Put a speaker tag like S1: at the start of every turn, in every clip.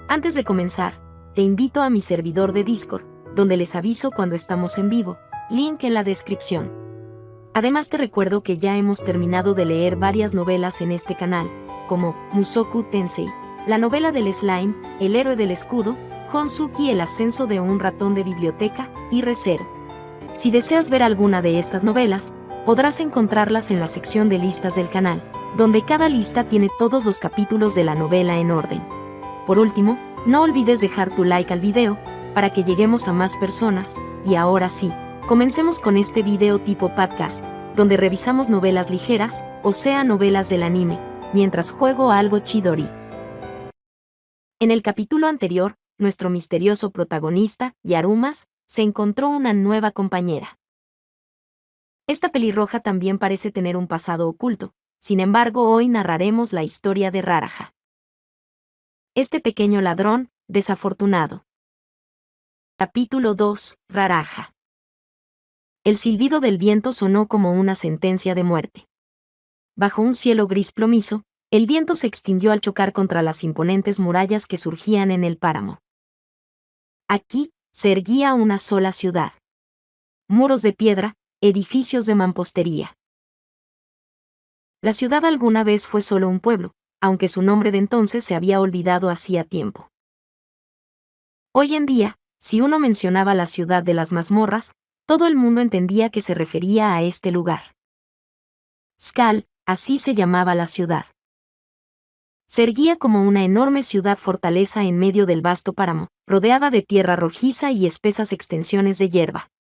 S1: Antes de comenzar, te invito a mi servidor de Discord, donde les aviso cuando estamos en vivo, link en la descripción. Además te recuerdo que ya hemos terminado de leer varias novelas en este canal, como Mushoku Tensei, la novela del slime, El héroe del escudo, Honsuki, el ascenso de un ratón de biblioteca, y Re:Zero. Si deseas ver alguna de estas novelas, podrás encontrarlas en la sección de listas del canal, donde cada lista tiene todos los capítulos de la novela en orden. Por último, no olvides dejar tu like al video, para que lleguemos a más personas, y ahora sí, comencemos con este video tipo podcast, donde revisamos novelas ligeras, o sea novelas del anime, mientras juego a algo chidori. En el capítulo anterior, nuestro misterioso protagonista, Yarumas, se encontró una nueva compañera. Esta pelirroja también parece tener un pasado oculto, sin embargo hoy narraremos la historia de Raraja. Este pequeño ladrón, desafortunado. Capítulo 2, Raraja. El silbido del viento sonó como una sentencia de muerte. Bajo un cielo gris plomizo, el viento se extinguió al chocar contra las imponentes murallas que surgían en el páramo. Aquí, se erguía una sola ciudad. Muros de piedra, edificios de mampostería. La ciudad alguna vez fue solo un pueblo, aunque su nombre de entonces se había olvidado hacía tiempo. Hoy en día, si uno mencionaba la ciudad de las mazmorras, todo el mundo entendía que se refería a este lugar. Skal, así se llamaba la ciudad. Se erguía como una enorme ciudad fortaleza en medio del vasto páramo, rodeada de tierra rojiza y espesas extensiones de hierba.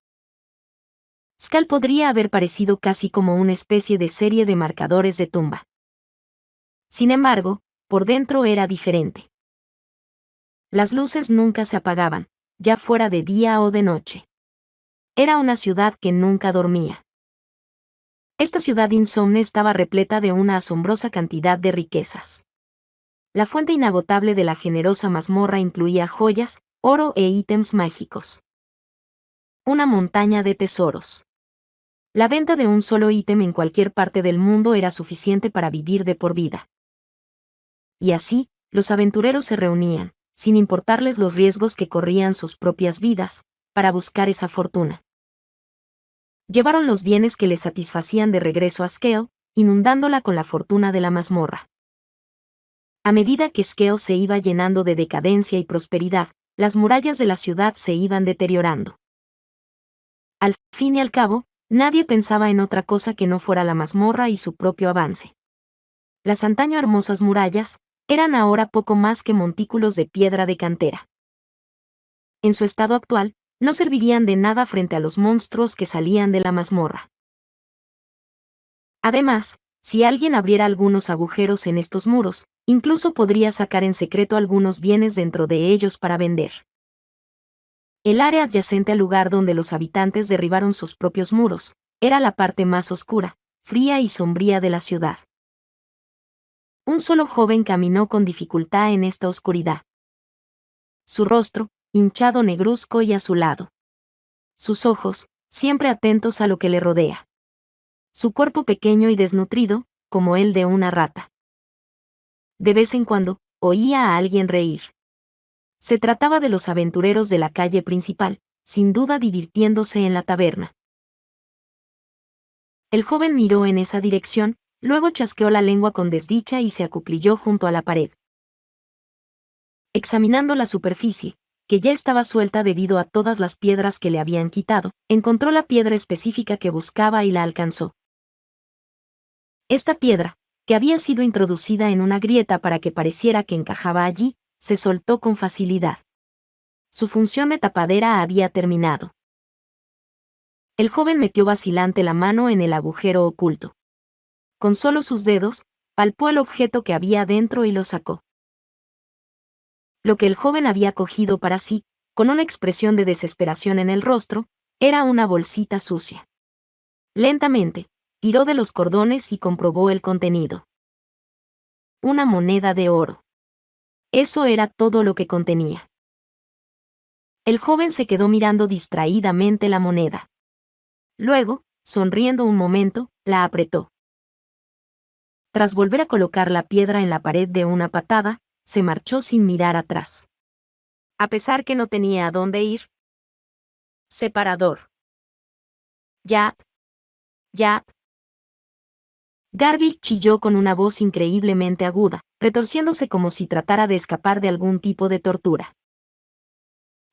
S1: Skal podría haber parecido casi como una especie de serie de marcadores de tumba. Sin embargo, por dentro era diferente. Las luces nunca se apagaban, ya fuera de día o de noche. Era una ciudad que nunca dormía. Esta ciudad insomne estaba repleta de una asombrosa cantidad de riquezas. La fuente inagotable de la generosa mazmorra incluía joyas, oro e ítems mágicos. Una montaña de tesoros. La venta de un solo ítem en cualquier parte del mundo era suficiente para vivir de por vida. Y así, los aventureros se reunían, sin importarles los riesgos que corrían sus propias vidas, para buscar esa fortuna. Llevaron los bienes que les satisfacían de regreso a Skeo, inundándola con la fortuna de la mazmorra. A medida que Skeo se iba llenando de decadencia y prosperidad, las murallas de la ciudad se iban deteriorando. Al fin y al cabo, nadie pensaba en otra cosa que no fuera la mazmorra y su propio avance. Las antaño hermosas murallas eran ahora poco más que montículos de piedra de cantera. En su estado actual, no servirían de nada frente a los monstruos que salían de la mazmorra. Además, si alguien abriera algunos agujeros en estos muros, incluso podría sacar en secreto algunos bienes dentro de ellos para vender. El área adyacente al lugar donde los habitantes derribaron sus propios muros, era la parte más oscura, fría y sombría de la ciudad. Un solo joven caminó con dificultad en esta oscuridad. Su rostro, hinchado, negruzco y azulado. Sus ojos, siempre atentos a lo que le rodea. Su cuerpo pequeño y desnutrido, como el de una rata. De vez en cuando, oía a alguien reír. Se trataba de los aventureros de la calle principal, sin duda divirtiéndose en la taberna. El joven miró en esa dirección, luego chasqueó la lengua con desdicha y se acuclilló junto a la pared. Examinando la superficie, que ya estaba suelta debido a todas las piedras que le habían quitado, encontró la piedra específica que buscaba y la alcanzó. Esta piedra, que había sido introducida en una grieta para que pareciera que encajaba allí, se soltó con facilidad. Su función de tapadera había terminado. El joven metió vacilante la mano en el agujero oculto. Con solo sus dedos, palpó el objeto que había dentro y lo sacó. Lo que el joven había cogido para sí, con una expresión de desesperación en el rostro, era una bolsita sucia. Lentamente, tiró de los cordones y comprobó el contenido. Una moneda de oro. Eso era todo lo que contenía. El joven se quedó mirando distraídamente la moneda. Luego, sonriendo un momento, la apretó. Tras volver a colocar la piedra en la pared de una patada, se marchó sin mirar atrás. a pesar que no tenía a dónde ir. Separador. Yap, yap. Garby chilló con una voz increíblemente aguda, retorciéndose como si tratara de escapar de algún tipo de tortura.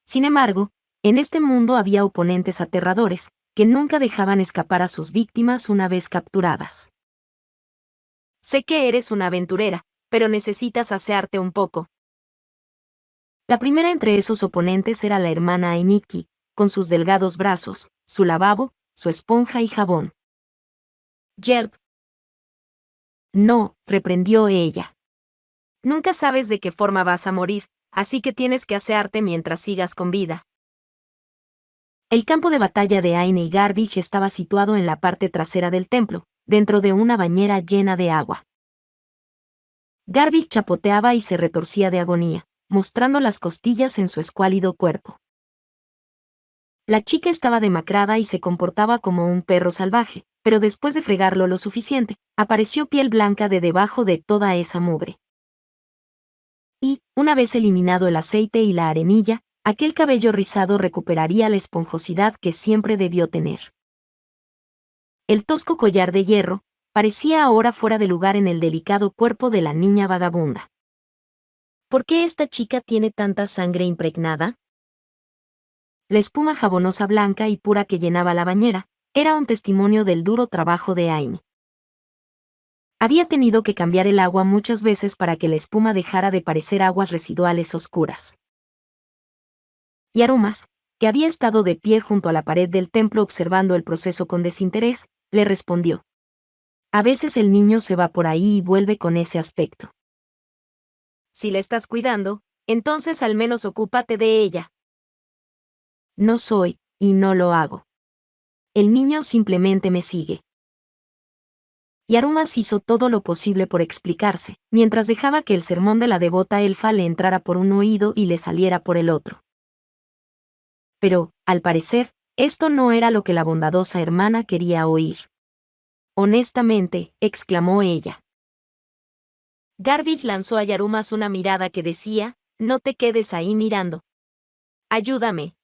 S1: Sin embargo, en este mundo había oponentes aterradores, que nunca dejaban escapar a sus víctimas una vez capturadas. Sé que eres una aventurera, pero necesitas asearte un poco. La primera entre esos oponentes era la hermana Ainiki, con sus delgados brazos, su lavabo, su esponja y jabón. Yelp. No, reprendió ella. Nunca sabes de qué forma vas a morir, así que tienes que asearte mientras sigas con vida. El campo de batalla de Aine y Garbage estaba situado en la parte trasera del templo, dentro de una bañera llena de agua. Garbage chapoteaba y se retorcía de agonía, mostrando las costillas en su escuálido cuerpo. La chica estaba demacrada y se comportaba como un perro salvaje, pero después de fregarlo lo suficiente, apareció piel blanca de debajo de toda esa mugre. Y, una vez eliminado el aceite y la arenilla, aquel cabello rizado recuperaría la esponjosidad que siempre debió tener. El tosco collar de hierro parecía ahora fuera de lugar en el delicado cuerpo de la niña vagabunda. ¿Por qué esta chica tiene tanta sangre impregnada? La espuma jabonosa blanca y pura que llenaba la bañera era un testimonio del duro trabajo de Aine. Había tenido que cambiar el agua muchas veces para que la espuma dejara de parecer aguas residuales oscuras. Y Arumas, que había estado de pie junto a la pared del templo observando el proceso con desinterés, le respondió. A veces el niño se va por ahí y vuelve con ese aspecto. Si la estás cuidando, entonces al menos ocúpate de ella. No soy, y no lo hago. El niño simplemente me sigue. Y Arumas hizo todo lo posible por explicarse, mientras dejaba que el sermón de la devota elfa le entrara por un oído y le saliera por el otro. Pero, al parecer, esto no era lo que la bondadosa hermana quería oír. Honestamente, exclamó ella. Garbage lanzó a Yarumas una mirada que decía, no te quedes ahí mirando. Ayúdame.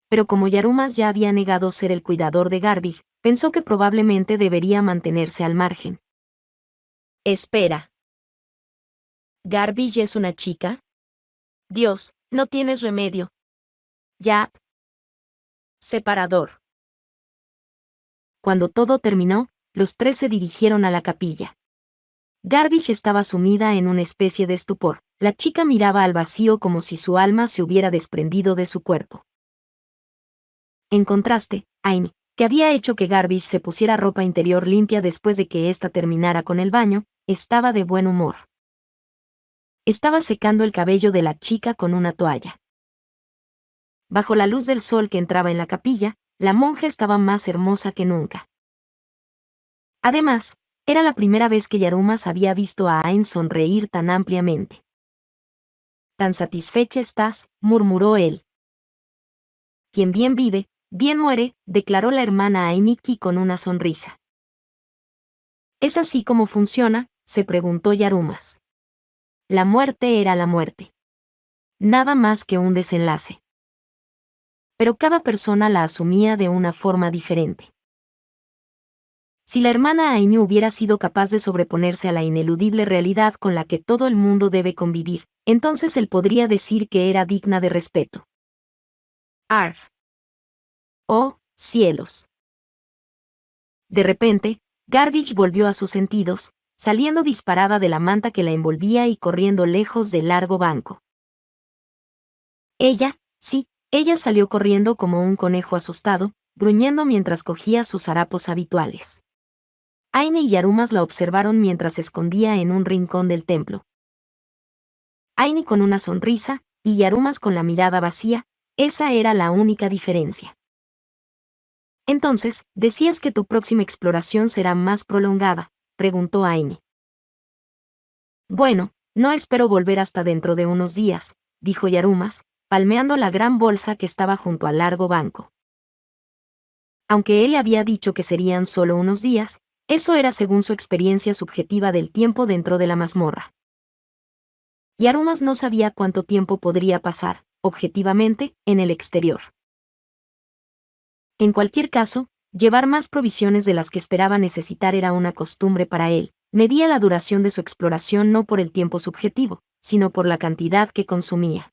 S1: Pero como Yarumas ya había negado ser el cuidador de Garbage, pensó que probablemente debería mantenerse al margen. Espera. ¿Garbage es una chica? Dios, no tienes remedio. Yap. Separador. Cuando todo terminó, los tres se dirigieron a la capilla. Garbage estaba sumida en una especie de estupor. La chica miraba al vacío como si su alma se hubiera desprendido de su cuerpo. En contraste, Aine, que había hecho que Garbage se pusiera ropa interior limpia después de que ésta terminara con el baño, estaba de buen humor. Estaba secando el cabello de la chica con una toalla. Bajo la luz del sol que entraba en la capilla, la monja estaba más hermosa que nunca. Además, era la primera vez que Yarumas había visto a Ain sonreír tan ampliamente. «Tan satisfecha estás», murmuró él. «Quien bien vive, bien muere», declaró la hermana Ainiki con una sonrisa. «¿Es así como funciona?», se preguntó Yarumas. La muerte era la muerte. Nada más que un desenlace. Pero cada persona la asumía de una forma diferente. Si la hermana Ainu hubiera sido capaz de sobreponerse a la ineludible realidad con la que todo el mundo debe convivir, entonces él podría decir que era digna de respeto. Arf. Oh, cielos. De repente, Garbage volvió a sus sentidos, saliendo disparada de la manta que la envolvía y corriendo lejos del largo banco. Ella salió corriendo como un conejo asustado, gruñendo mientras cogía sus harapos habituales. Aine y Yarumas la observaron mientras se escondía en un rincón del templo. Aine con una sonrisa, y Yarumas con la mirada vacía, esa era la única diferencia. Entonces, ¿decías que tu próxima exploración será más prolongada?, preguntó Aine. Bueno, no espero volver hasta dentro de unos días, dijo Yarumas, palmeando la gran bolsa que estaba junto al largo banco. Aunque él le había dicho que serían solo unos días, eso era según su experiencia subjetiva del tiempo dentro de la mazmorra. Y Arumas no sabía cuánto tiempo podría pasar, objetivamente, en el exterior. En cualquier caso, llevar más provisiones de las que esperaba necesitar era una costumbre para él. Medía la duración de su exploración no por el tiempo subjetivo, sino por la cantidad que consumía.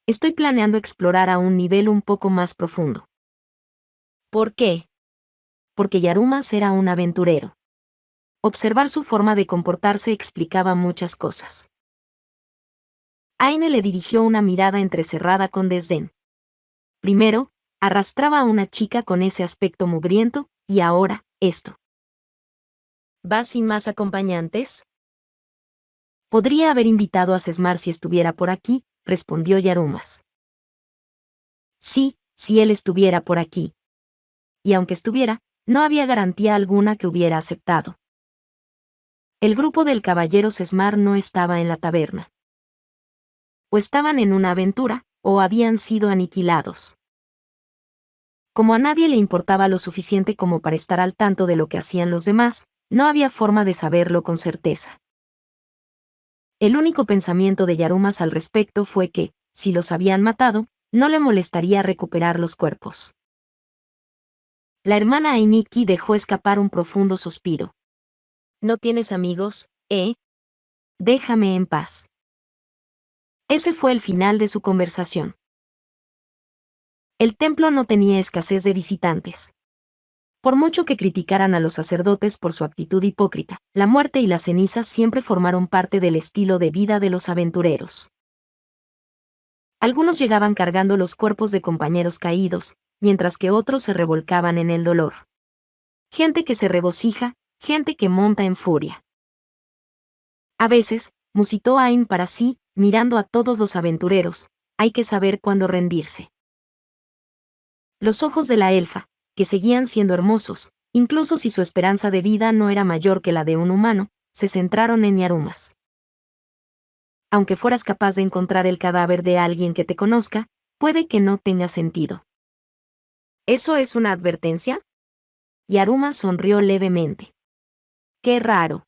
S1: Estoy planeando explorar a un nivel un poco más profundo. ¿Por qué? Porque Yarumas era un aventurero. Observar su forma de comportarse explicaba muchas cosas. Aine le dirigió una mirada entrecerrada con desdén. Primero, arrastraba a una chica con ese aspecto mugriento, y ahora, esto. ¿Vas sin más acompañantes? Podría haber invitado a Sesmar si estuviera por aquí, respondió Yarumas. Sí, si él estuviera por aquí. Y aunque estuviera, no había garantía alguna que hubiera aceptado. El grupo del caballero Sesmar no estaba en la taberna. O estaban en una aventura, o habían sido aniquilados. Como a nadie le importaba lo suficiente como para estar al tanto de lo que hacían los demás, no había forma de saberlo con certeza. El único pensamiento de Yarumas al respecto fue que, si los habían matado, no le molestaría recuperar los cuerpos. La hermana Ainiki dejó escapar un profundo suspiro. ¿No tienes amigos, eh? Déjame en paz. Ese fue el final de su conversación. El templo no tenía escasez de visitantes. Por mucho que criticaran a los sacerdotes por su actitud hipócrita, la muerte y las cenizas siempre formaron parte del estilo de vida de los aventureros. Algunos llegaban cargando los cuerpos de compañeros caídos, mientras que otros se revolcaban en el dolor. Gente que se regocija, gente que monta en furia. A veces, musitó Ain para sí, mirando a todos los aventureros, hay que saber cuándo rendirse. Los ojos de la elfa, que seguían siendo hermosos, incluso si su esperanza de vida no era mayor que la de un humano, se centraron en Yarumas. Aunque fueras capaz de encontrar el cadáver de alguien que te conozca, puede que no tenga sentido. ¿Eso es una advertencia? Yaruma sonrió levemente. Qué raro.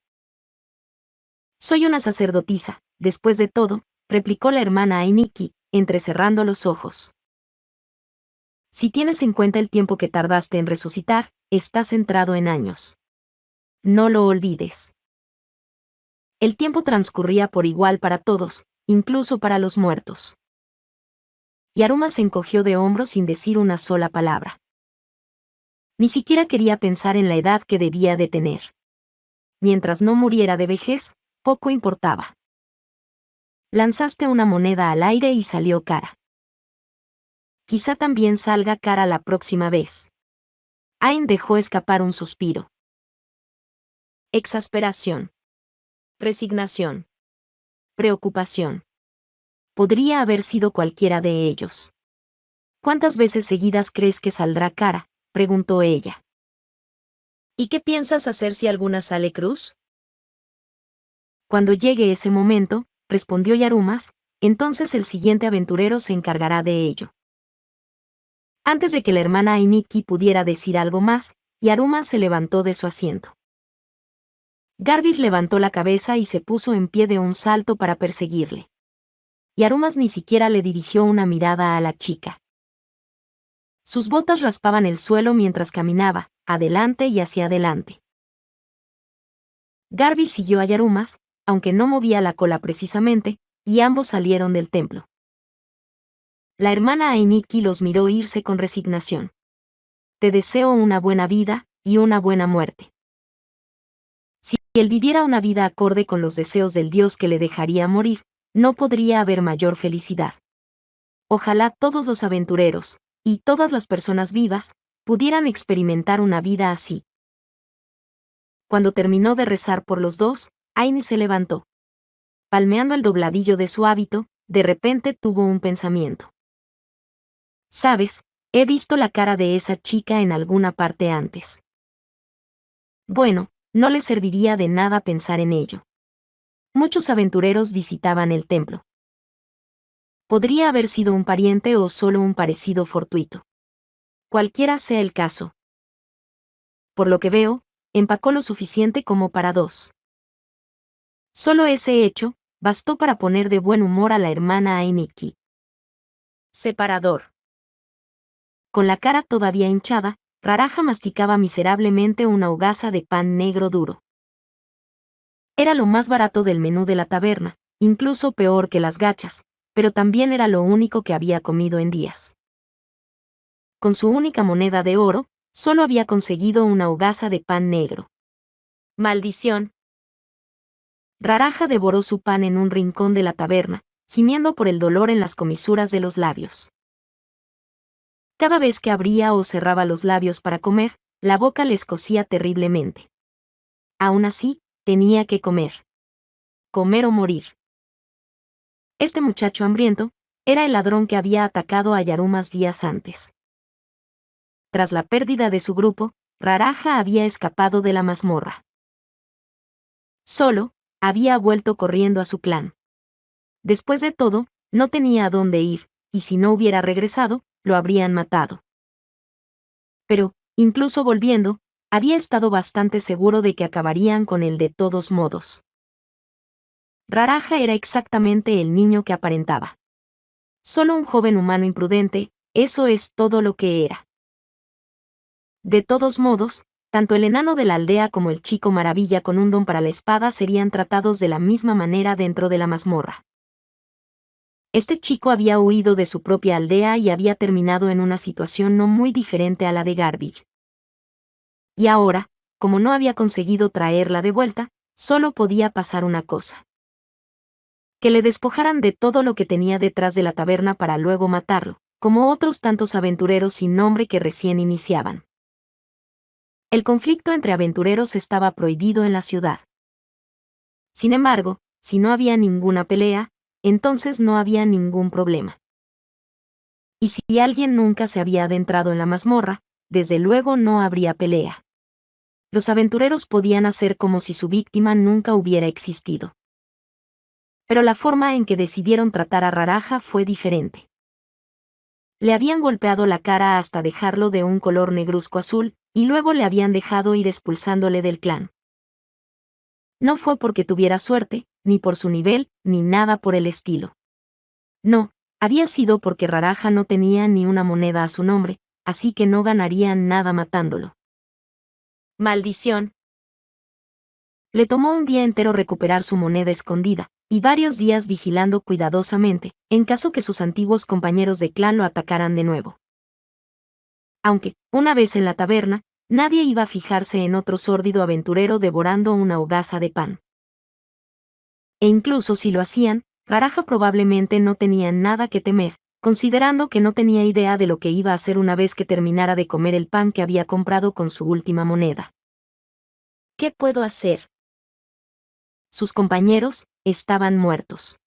S1: Soy una sacerdotisa, después de todo, replicó la hermana Ainiki, entrecerrando los ojos. Si tienes en cuenta el tiempo que tardaste en resucitar, estás centrado en años. No lo olvides. El tiempo transcurría por igual para todos, incluso para los muertos. Yaruma se encogió de hombros sin decir una sola palabra. Ni siquiera quería pensar en la edad que debía de tener. Mientras no muriera de vejez, poco importaba. Lanzaste una moneda al aire y salió cara. Quizá también salga cara la próxima vez. Ain dejó escapar un suspiro. Exasperación. Resignación. Preocupación. Podría haber sido cualquiera de ellos. ¿Cuántas veces seguidas crees que saldrá cara?, preguntó ella. ¿Y qué piensas hacer si alguna sale cruz? Cuando llegue ese momento, respondió Yarumas, entonces el siguiente aventurero se encargará de ello. Antes de que la hermana Ainiki pudiera decir algo más, Yarumas se levantó de su asiento. Garvis levantó la cabeza y se puso en pie de un salto para perseguirle. Yarumas ni siquiera le dirigió una mirada a la chica. Sus botas raspaban el suelo mientras caminaba, adelante y hacia adelante. Garvis siguió a Yarumas, aunque no movía la cola precisamente, y ambos salieron del templo. La hermana Ainiki los miró irse con resignación. Te deseo una buena vida, y una buena muerte. Si él viviera una vida acorde con los deseos del dios que le dejaría morir, no podría haber mayor felicidad. Ojalá todos los aventureros, y todas las personas vivas, pudieran experimentar una vida así. Cuando terminó de rezar por los dos, Aine se levantó. Palmeando el dobladillo de su hábito, de repente tuvo un pensamiento. ¿Sabes? He visto la cara de esa chica en alguna parte antes. Bueno, no le serviría de nada pensar en ello. Muchos aventureros visitaban el templo. Podría haber sido un pariente o solo un parecido fortuito. Cualquiera sea el caso. Por lo que veo, empacó lo suficiente como para dos. Solo ese hecho, bastó para poner de buen humor a la hermana Ainiki. Separador. Con la cara todavía hinchada, Raraja masticaba miserablemente una hogaza de pan negro duro. Era lo más barato del menú de la taberna, incluso peor que las gachas, pero también era lo único que había comido en días. Con su única moneda de oro, solo había conseguido una hogaza de pan negro. ¡Maldición! Raraja devoró su pan en un rincón de la taberna, gimiendo por el dolor en las comisuras de los labios. Cada vez que abría o cerraba los labios para comer, la boca le escocía terriblemente. Aún así, tenía que comer. Comer o morir. Este muchacho hambriento era el ladrón que había atacado a Yarumas días antes. Tras la pérdida de su grupo, Raraja había escapado de la mazmorra. Solo, había vuelto corriendo a su clan. Después de todo, no tenía a dónde ir, y si no hubiera regresado, lo habrían matado. Pero, incluso volviendo, había estado bastante seguro de que acabarían con él de todos modos. Raraja era exactamente el niño que aparentaba. Solo un joven humano imprudente, eso es todo lo que era. De todos modos, tanto el enano de la aldea como el chico maravilla con un don para la espada serían tratados de la misma manera dentro de la mazmorra. Este chico había huido de su propia aldea y había terminado en una situación no muy diferente a la de Garbage. Y ahora, como no había conseguido traerla de vuelta, solo podía pasar una cosa. Que le despojaran de todo lo que tenía detrás de la taberna para luego matarlo, como otros tantos aventureros sin nombre que recién iniciaban. El conflicto entre aventureros estaba prohibido en la ciudad. Sin embargo, si no había ninguna pelea, entonces no había ningún problema. Y si alguien nunca se había adentrado en la mazmorra, desde luego no habría pelea. Los aventureros podían hacer como si su víctima nunca hubiera existido. Pero la forma en que decidieron tratar a Raraja fue diferente. Le habían golpeado la cara hasta dejarlo de un color negruzco azul, y luego le habían dejado ir expulsándole del clan. No fue porque tuviera suerte, ni por su nivel, ni nada por el estilo. No, había sido porque Raraja no tenía ni una moneda a su nombre, así que no ganarían nada matándolo. ¡Maldición! Le tomó un día entero recuperar su moneda escondida, y varios días vigilando cuidadosamente, en caso que sus antiguos compañeros de clan lo atacaran de nuevo. Aunque, una vez en la taberna, nadie iba a fijarse en otro sórdido aventurero devorando una hogaza de pan. E incluso si lo hacían, Raraja probablemente no tenía nada que temer, considerando que no tenía idea de lo que iba a hacer una vez que terminara de comer el pan que había comprado con su última moneda. ¿Qué puedo hacer? Sus compañeros estaban muertos.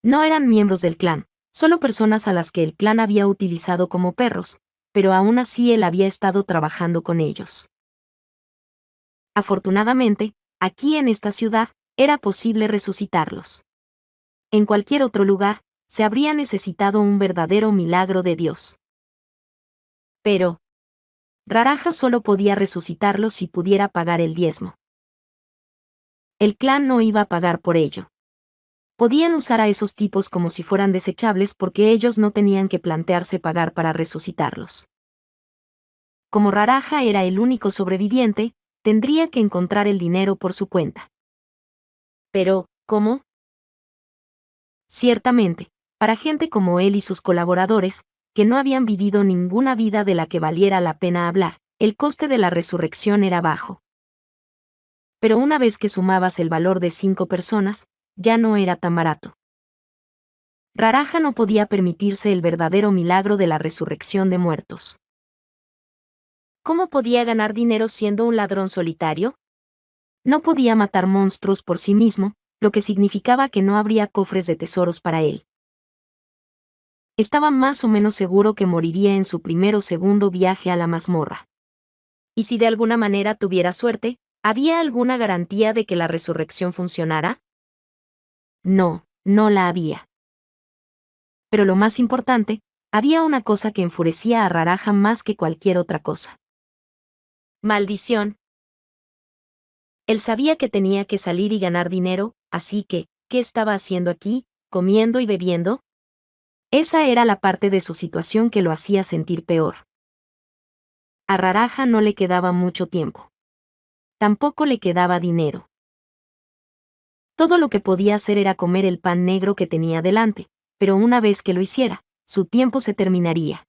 S1: No eran miembros del clan, solo personas a las que el clan había utilizado como perros, pero aún así él había estado trabajando con ellos. Afortunadamente, aquí en esta ciudad, era posible resucitarlos. En cualquier otro lugar, se habría necesitado un verdadero milagro de Dios. Pero Raraja solo podía resucitarlos si pudiera pagar el diezmo. El clan no iba a pagar por ello. Podían usar a esos tipos como si fueran desechables porque ellos no tenían que plantearse pagar para resucitarlos. Como Raraja era el único sobreviviente, tendría que encontrar el dinero por su cuenta. Pero, ¿cómo? Ciertamente, para gente como él y sus colaboradores, que no habían vivido ninguna vida de la que valiera la pena hablar, el coste de la resurrección era bajo. Pero una vez que sumabas el valor de 5 personas, ya no era tan barato. Raraja no podía permitirse el verdadero milagro de la resurrección de muertos. ¿Cómo podía ganar dinero siendo un ladrón solitario? No podía matar monstruos por sí mismo, lo que significaba que no habría cofres de tesoros para él. Estaba más o menos seguro que moriría en su primer o segundo viaje a la mazmorra. ¿Y si de alguna manera tuviera suerte, había alguna garantía de que la resurrección funcionara? No, no la había. Pero lo más importante, había una cosa que enfurecía a Raraja más que cualquier otra cosa. ¡Maldición! Él sabía que tenía que salir y ganar dinero, Así que, ¿qué estaba haciendo aquí, comiendo y bebiendo? Esa era la parte de su situación que lo hacía sentir peor. A Raraja no le quedaba mucho tiempo. Tampoco le quedaba dinero. Todo lo que podía hacer era comer el pan negro que tenía delante, pero una vez que lo hiciera, su tiempo se terminaría.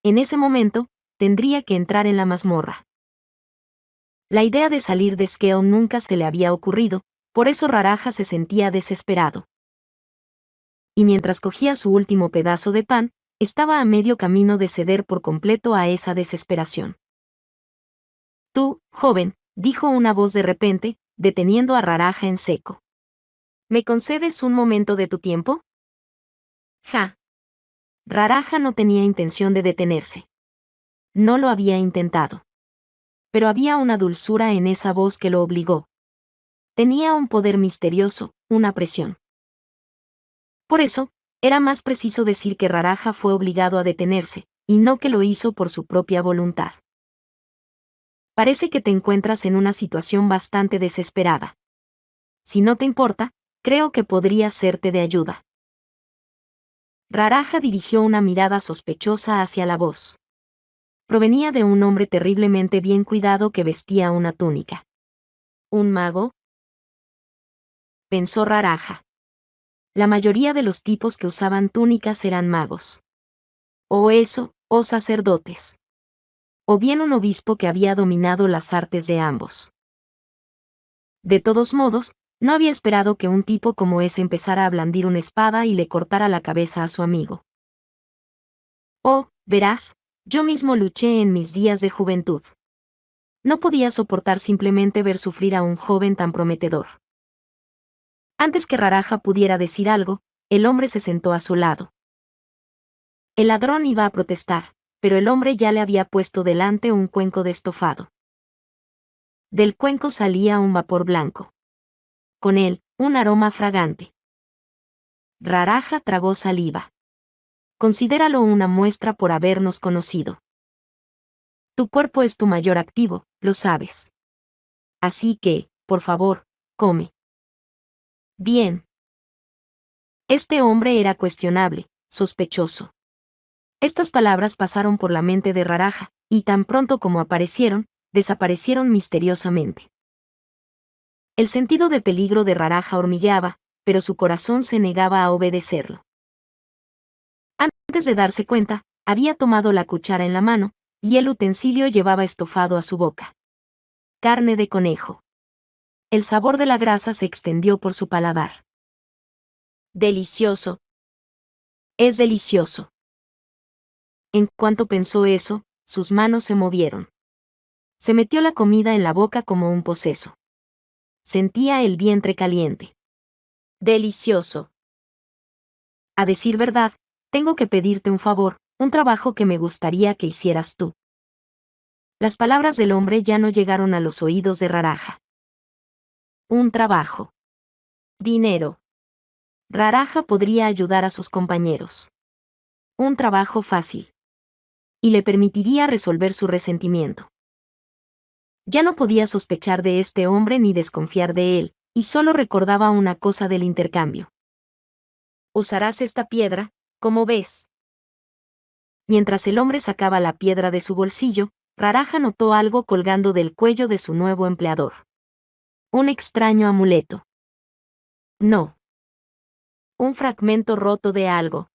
S1: En ese momento, tendría que entrar en la mazmorra. La idea de salir de Skeo nunca se le había ocurrido, por eso Raraja se sentía desesperado. Y mientras cogía su último pedazo de pan, estaba a medio camino de ceder por completo a esa desesperación. Tú, joven, dijo una voz de repente, deteniendo a Raraja en seco. ¿Me concedes un momento de tu tiempo? Ja. Raraja no tenía intención de detenerse. No lo había intentado. Pero había una dulzura en esa voz que lo obligó. Tenía un poder misterioso, una presión. Por eso, era más preciso decir que Raraja fue obligado a detenerse, y no que lo hizo por su propia voluntad. Parece que te encuentras en una situación bastante desesperada. Si no te importa, creo que podría serte de ayuda. Raraja dirigió una mirada sospechosa hacia la voz. Provenía de un hombre terriblemente bien cuidado que vestía una túnica. ¿Un mago?, pensó Raraja. La mayoría de los tipos que usaban túnicas eran magos. O eso, o sacerdotes. O bien un obispo que había dominado las artes de ambos. De todos modos, no había esperado que un tipo como ese empezara a blandir una espada y le cortara la cabeza a su amigo. Oh, verás, yo mismo luché en mis días de juventud. No podía soportar simplemente ver sufrir a un joven tan prometedor. Antes que Raraja pudiera decir algo, el hombre se sentó a su lado. El ladrón iba a protestar, pero el hombre ya le había puesto delante un cuenco de estofado. Del cuenco salía un vapor blanco. Con él, un aroma fragante. Raraja tragó saliva. Considéralo una muestra por habernos conocido. Tu cuerpo es tu mayor activo, lo sabes. Así que, por favor, come. Bien. Este hombre era cuestionable, sospechoso. Estas palabras pasaron por la mente de Raraja, y tan pronto como aparecieron, desaparecieron misteriosamente. El sentido de peligro de Raraja hormigueaba, pero su corazón se negaba a obedecerlo. Antes de darse cuenta, había tomado la cuchara en la mano, y el utensilio llevaba estofado a su boca. Carne de conejo. El sabor de la grasa se extendió por su paladar. Delicioso. Es delicioso. En cuanto pensó eso, sus manos se movieron. Se metió la comida en la boca como un poseso. Sentía el vientre caliente. Delicioso. A decir verdad, tengo que pedirte un favor, un trabajo que me gustaría que hicieras tú. Las palabras del hombre ya no llegaron a los oídos de Raraja. Un trabajo. Dinero. Raraja podría ayudar a sus compañeros. Un trabajo fácil. Y le permitiría resolver su resentimiento. Ya no podía sospechar de este hombre ni desconfiar de él, y solo recordaba una cosa del intercambio. Usarás esta piedra, como ves. Mientras el hombre sacaba la piedra de su bolsillo, Raraja notó algo colgando del cuello de su nuevo empleador. Un extraño amuleto. No. Un fragmento roto de algo.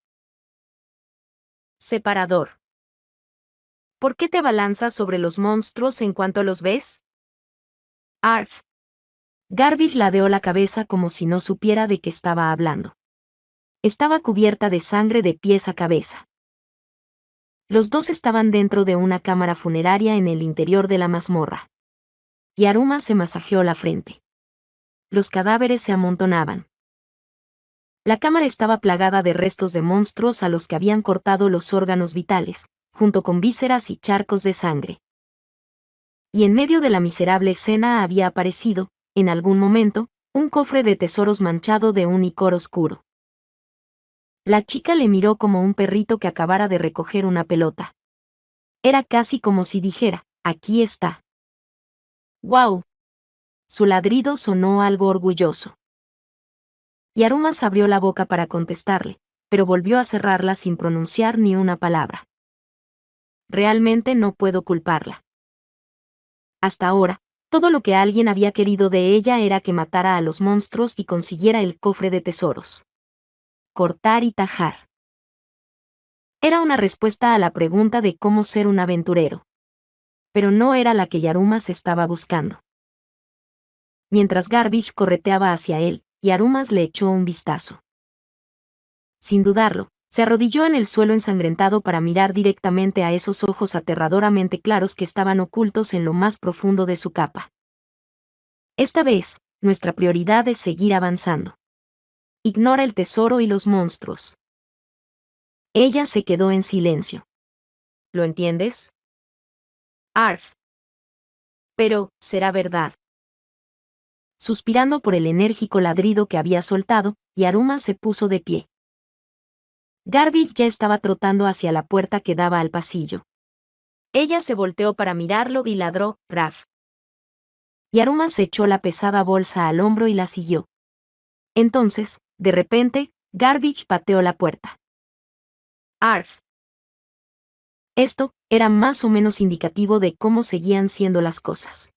S1: Separador. ¿Por qué te abalanzas sobre los monstruos en cuanto los ves? Arf. Garvish ladeó la cabeza como si no supiera de qué estaba hablando. Estaba cubierta de sangre de pies a cabeza. Los dos estaban dentro de una cámara funeraria en el interior de la mazmorra. Yaruma se masajeó la frente. Los cadáveres se amontonaban. La cámara estaba plagada de restos de monstruos a los que habían cortado los órganos vitales, junto con vísceras y charcos de sangre. Y en medio de la miserable escena había aparecido, en algún momento, un cofre de tesoros manchado de un icor oscuro. La chica le miró como un perrito que acabara de recoger una pelota. Era casi como si dijera, aquí está. ¡Guau! Su ladrido sonó algo orgulloso. Yarumas abrió la boca para contestarle, pero volvió a cerrarla sin pronunciar ni una palabra. Realmente no puedo culparla. Hasta ahora, todo lo que alguien había querido de ella era que matara a los monstruos y consiguiera el cofre de tesoros. Cortar y tajar. Era una respuesta a la pregunta de cómo ser un aventurero. Pero no era la que Yarumas estaba buscando. Mientras Garbage correteaba hacia él, Yarumas le echó un vistazo. Sin dudarlo, se arrodilló en el suelo ensangrentado para mirar directamente a esos ojos aterradoramente claros que estaban ocultos en lo más profundo de su capa. Esta vez, nuestra prioridad es seguir avanzando. Ignora el tesoro y los monstruos. Ella se quedó en silencio. ¿Lo entiendes? Arf. Pero, ¿será verdad? Suspirando por el enérgico ladrido que había soltado, Yaruma se puso de pie. Garbage ya estaba trotando hacia la puerta que daba al pasillo. Ella se volteó para mirarlo y ladró, Raf. Yaruma se echó la pesada bolsa al hombro y la siguió. Entonces, de repente, Garbage pateó la puerta. Arf. Esto era más o menos indicativo de cómo seguían siendo las cosas.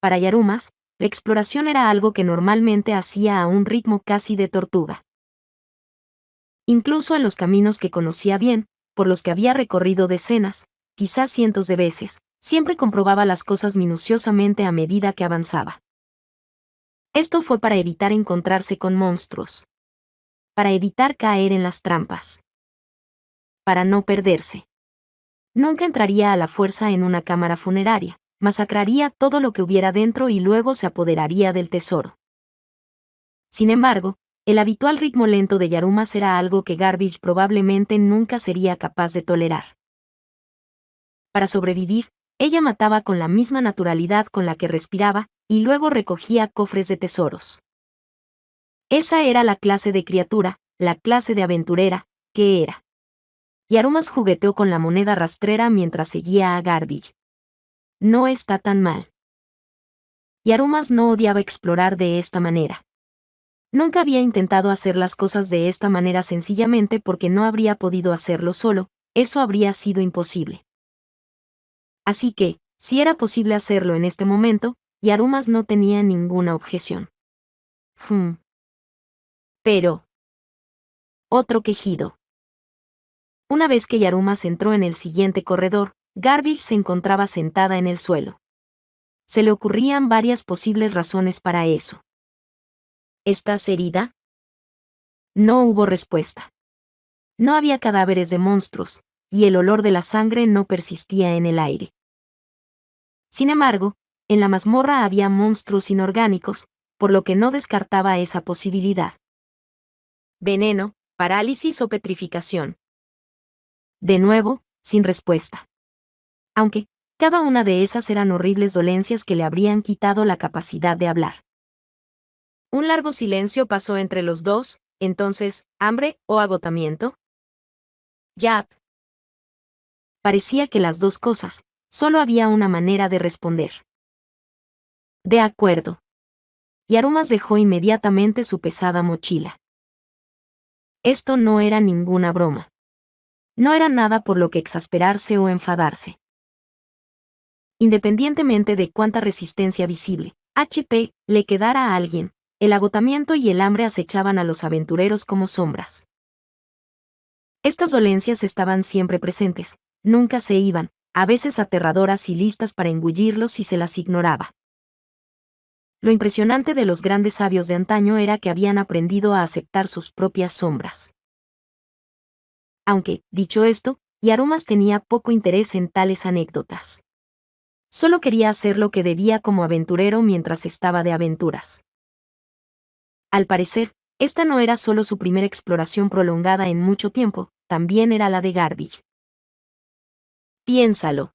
S1: Para Yarumas, la exploración era algo que normalmente hacía a un ritmo casi de tortuga. Incluso en los caminos que conocía bien, por los que había recorrido decenas, quizás cientos de veces, siempre comprobaba las cosas minuciosamente a medida que avanzaba. Esto fue para evitar encontrarse con monstruos. Para evitar caer en las trampas. Para no perderse. Nunca entraría a la fuerza en una cámara funeraria, masacraría todo lo que hubiera dentro y luego se apoderaría del tesoro. Sin embargo, el habitual ritmo lento de Yarumas era algo que Garbage probablemente nunca sería capaz de tolerar. Para sobrevivir, ella mataba con la misma naturalidad con la que respiraba, y luego recogía cofres de tesoros. Esa era la clase de criatura, la clase de aventurera, que era. Yarumas jugueteó con la moneda rastrera mientras seguía a Garbage. No está tan mal. Yarumas no odiaba explorar de esta manera. Nunca había intentado hacer las cosas de esta manera sencillamente porque no habría podido hacerlo solo, eso habría sido imposible. Así que, si era posible hacerlo en este momento, Yarumas no tenía ninguna objeción. Pero... Otro quejido. Una vez que Yarumas entró en el siguiente corredor, Garbage se encontraba sentada en el suelo. Se le ocurrían varias posibles razones para eso. ¿Estás herida? No hubo respuesta. No había cadáveres de monstruos, y el olor de la sangre no persistía en el aire. Sin embargo, en la mazmorra había monstruos inorgánicos, por lo que no descartaba esa posibilidad. Veneno, parálisis o petrificación. De nuevo, sin respuesta. Aunque, cada una de esas eran horribles dolencias que le habrían quitado la capacidad de hablar. Un largo silencio pasó entre los dos, entonces, ¿hambre o agotamiento? Yap. Parecía que las dos cosas, solo había una manera de responder. De acuerdo. Yarumas dejó inmediatamente su pesada mochila. Esto no era ninguna broma. No era nada por lo que exasperarse o enfadarse. Independientemente de cuánta resistencia visible, HP, le quedara a alguien, el agotamiento y el hambre acechaban a los aventureros como sombras. Estas dolencias estaban siempre presentes, nunca se iban, a veces aterradoras y listas para engullirlos si se las ignoraba. Lo impresionante de los grandes sabios de antaño era que habían aprendido a aceptar sus propias sombras. Aunque, dicho esto, Yarumas tenía poco interés en tales anécdotas. Solo quería hacer lo que debía como aventurero mientras estaba de aventuras. Al parecer, esta no era solo su primera exploración prolongada en mucho tiempo, también era la de Garbage. Piénsalo.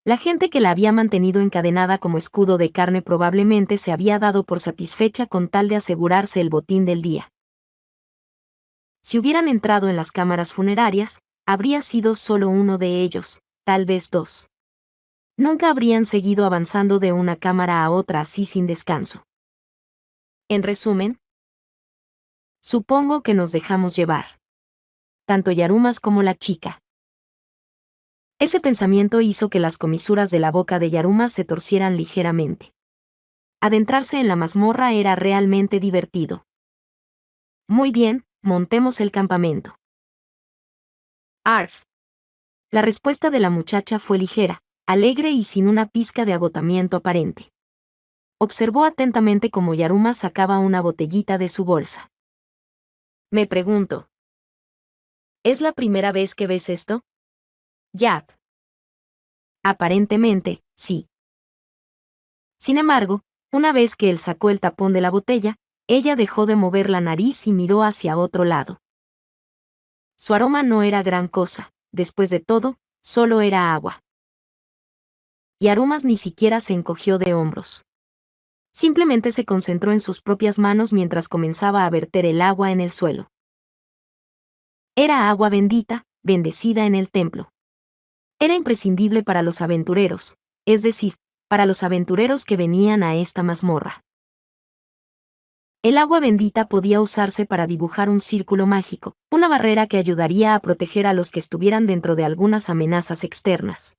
S1: La gente que la había mantenido encadenada como escudo de carne probablemente se había dado por satisfecha con tal de asegurarse el botín del día. Si hubieran entrado en las cámaras funerarias, habría sido solo uno de ellos, tal vez dos. Nunca habrían seguido avanzando de una cámara a otra así sin descanso. En resumen, Supongo que nos dejamos llevar. Tanto Yarumas como la chica. Ese pensamiento hizo que las comisuras de la boca de Yarumas se torcieran ligeramente. Adentrarse en la mazmorra era realmente divertido. Muy bien, montemos el campamento. Arf. La respuesta de la muchacha fue ligera, alegre y sin una pizca de agotamiento aparente. Observó atentamente cómo Yaruma sacaba una botellita de su bolsa. Me pregunto. ¿Es la primera vez que ves esto? Yap. Aparentemente, sí. Sin embargo, una vez que él sacó el tapón de la botella, ella dejó de mover la nariz y miró hacia otro lado. Su aroma no era gran cosa, después de todo, solo era agua. Y Arumas ni siquiera se encogió de hombros. Simplemente se concentró en sus propias manos mientras comenzaba a verter el agua en el suelo. Era agua bendita, bendecida en el templo. Era imprescindible para los aventureros, es decir, para los aventureros que venían a esta mazmorra. El agua bendita podía usarse para dibujar un círculo mágico, una barrera que ayudaría a proteger a los que estuvieran dentro de algunas amenazas externas.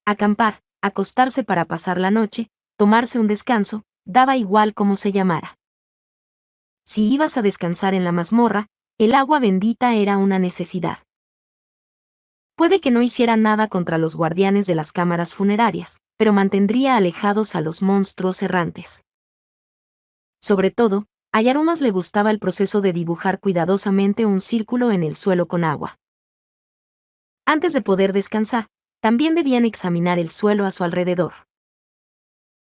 S1: Acampar, acostarse para pasar la noche, tomarse un descanso, daba igual cómo se llamara. Si ibas a descansar en la mazmorra, el agua bendita era una necesidad. Puede que no hiciera nada contra los guardianes de las cámaras funerarias, pero mantendría alejados a los monstruos errantes. Sobre todo, a Yarumas le gustaba el proceso de dibujar cuidadosamente un círculo en el suelo con agua. Antes de poder descansar, también debían examinar el suelo a su alrededor.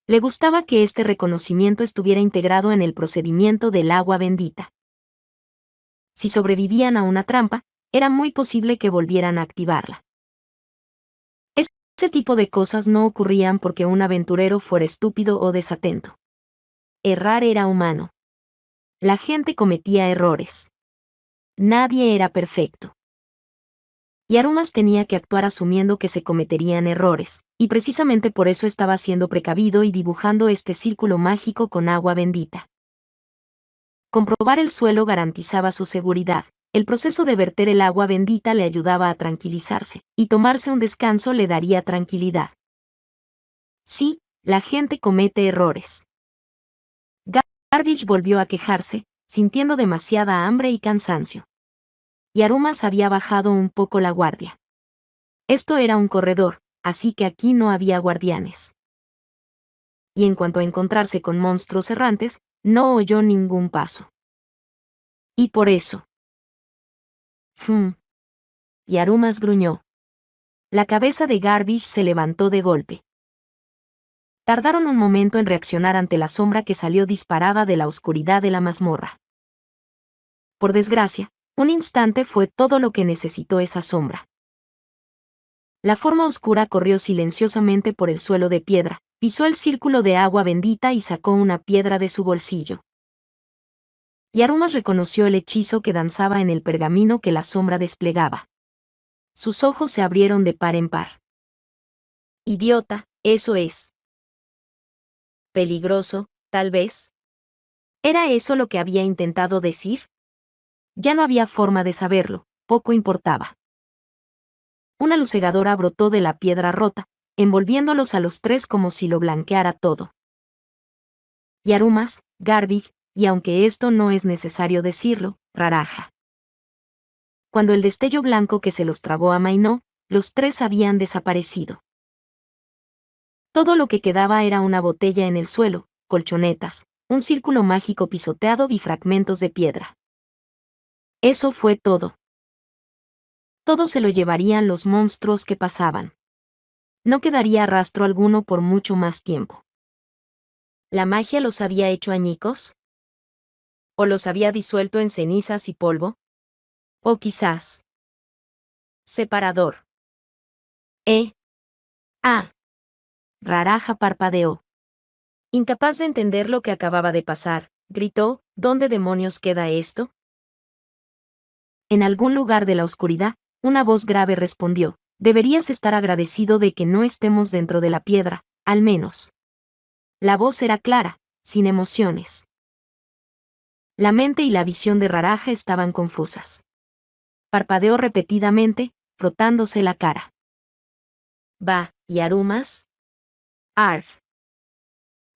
S1: Le gustaba que este reconocimiento estuviera integrado en el procedimiento del agua bendita. Si sobrevivían a una trampa, era muy posible que volvieran a activarla. Ese tipo de cosas no ocurrían porque un aventurero fuera estúpido o desatento. Errar era humano. La gente cometía errores. Nadie era perfecto. Y Arumas tenía que actuar asumiendo que se cometerían errores, y precisamente por eso estaba siendo precavido y dibujando este círculo mágico con agua bendita. Comprobar el suelo garantizaba su seguridad, el proceso de verter el agua bendita le ayudaba a tranquilizarse, y tomarse un descanso le daría tranquilidad. Sí, la gente comete errores. Garbage volvió a quejarse, sintiendo demasiada hambre y cansancio. Y Arumas había bajado un poco la guardia. Esto era un corredor, así que aquí no había guardianes. Y en cuanto a encontrarse con monstruos errantes, no oyó ningún paso. Y por eso. Y Arumas gruñó. La cabeza de Garbage se levantó de golpe. Tardaron un momento en reaccionar ante la sombra que salió disparada de la oscuridad de la mazmorra. Por desgracia, un instante fue todo lo que necesitó esa sombra. La forma oscura corrió silenciosamente por el suelo de piedra, pisó el círculo de agua bendita y sacó una piedra de su bolsillo. Y Arumas reconoció el hechizo que danzaba en el pergamino que la sombra desplegaba. Sus ojos se abrieron de par en par. Idiota, eso es. Peligroso, tal vez. ¿Era eso lo que había intentado decir? Ya no había forma de saberlo, poco importaba. Una luz cegadora brotó de la piedra rota, envolviéndolos a los tres como si lo blanqueara todo. Y Arumas, Garbage, y aunque esto no es necesario decirlo, Raraja. Cuando el destello blanco que se los tragó amainó, los tres habían desaparecido. Todo lo que quedaba era una botella en el suelo, colchonetas, un círculo mágico pisoteado y fragmentos de piedra. Eso fue todo. Todo se lo llevarían los monstruos que pasaban. No quedaría rastro alguno por mucho más tiempo. ¿La magia los había hecho añicos? ¿O los había disuelto en cenizas y polvo? O quizás. Separador. Raraja parpadeó. Incapaz de entender lo que acababa de pasar, gritó, ¿dónde demonios queda esto? En algún lugar de la oscuridad, una voz grave respondió, deberías estar agradecido de que no estemos dentro de la piedra, al menos. La voz era clara, sin emociones. La mente y la visión de Raraja estaban confusas. Parpadeó repetidamente, frotándose la cara. «Va, ¿y Arumas? Arf.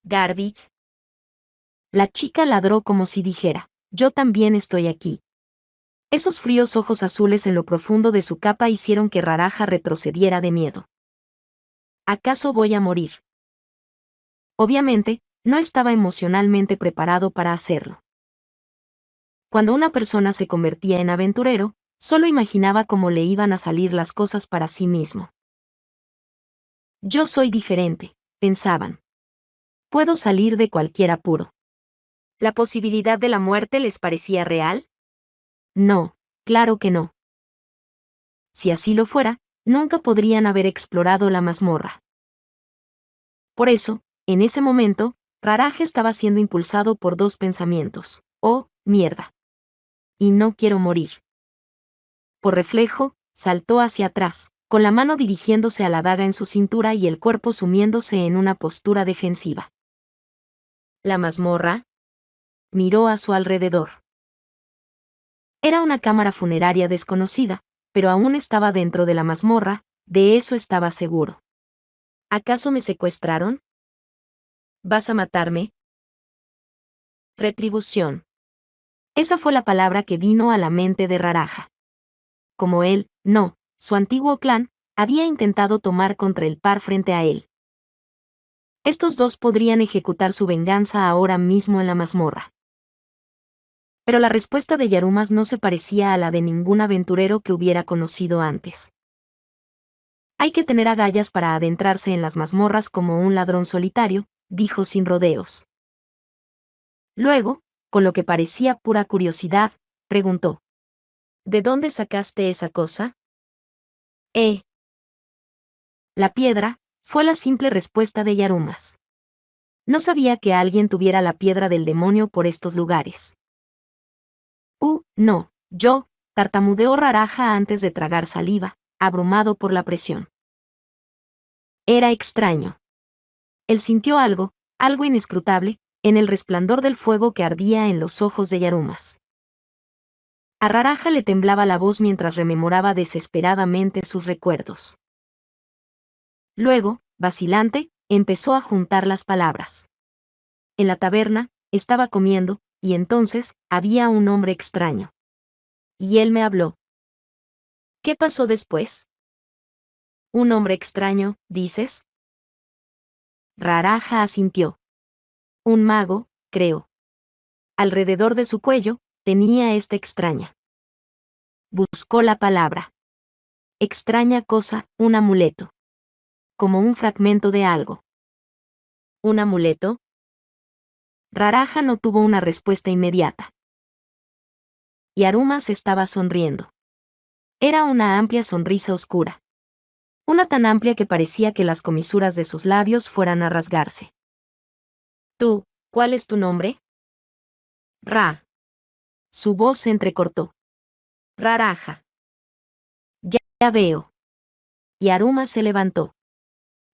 S1: Garbage». La chica ladró como si dijera, «Yo también estoy aquí». Esos fríos ojos azules en lo profundo de su capa hicieron que Raraja retrocediera de miedo. ¿Acaso voy a morir? Obviamente, no estaba emocionalmente preparado para hacerlo. Cuando una persona se convertía en aventurero, solo imaginaba cómo le iban a salir las cosas para sí mismo. Yo soy diferente, pensaban. Puedo salir de cualquier apuro. ¿La posibilidad de la muerte les parecía real? No, claro que no. Si así lo fuera, nunca podrían haber explorado la mazmorra. Por eso, en ese momento, Raraja estaba siendo impulsado por dos pensamientos. Oh, mierda. Y no quiero morir. Por reflejo, saltó hacia atrás, con la mano dirigiéndose a la daga en su cintura y el cuerpo sumiéndose en una postura defensiva. ¿La mazmorra? Miró a su alrededor. Era una cámara funeraria desconocida, pero aún estaba dentro de la mazmorra, de eso estaba seguro. ¿Acaso me secuestraron? ¿Vas a matarme? Retribución. Esa fue la palabra que vino a la mente de Raraja. Como él, no, su antiguo clan, había intentado tomar contra el par frente a él. Estos dos podrían ejecutar su venganza ahora mismo en la mazmorra. Pero la respuesta de Yarumas no se parecía a la de ningún aventurero que hubiera conocido antes. Hay que tener agallas para adentrarse en las mazmorras como un ladrón solitario, dijo sin rodeos. Luego, con lo que parecía pura curiosidad, preguntó: ¿De dónde sacaste esa cosa? La piedra, fue la simple respuesta de Yarumas. No sabía que alguien tuviera la piedra del demonio por estos lugares. No, yo, tartamudeó Raraja antes de tragar saliva, abrumado por la presión. Era extraño. Él sintió algo inescrutable, en el resplandor del fuego que ardía en los ojos de Yarumas. A Raraja le temblaba la voz mientras rememoraba desesperadamente sus recuerdos. Luego, vacilante, empezó a juntar las palabras. En la taberna, estaba comiendo, y entonces, había un hombre extraño. Y él me habló. ¿Qué pasó después? ¿Un hombre extraño, dices? Raraja asintió. Un mago, creo. Alrededor de su cuello, tenía esta extraña. Buscó la palabra. Extraña cosa, un amuleto. Como un fragmento de algo. ¿Un amuleto? Raraja no tuvo una respuesta inmediata. Y Arumas estaba sonriendo. Era una amplia sonrisa oscura. Una tan amplia que parecía que las comisuras de sus labios fueran a rasgarse. ¿Tú, cuál es tu nombre? Su voz se entrecortó. Raraja. Ya veo. Y Arumas se levantó.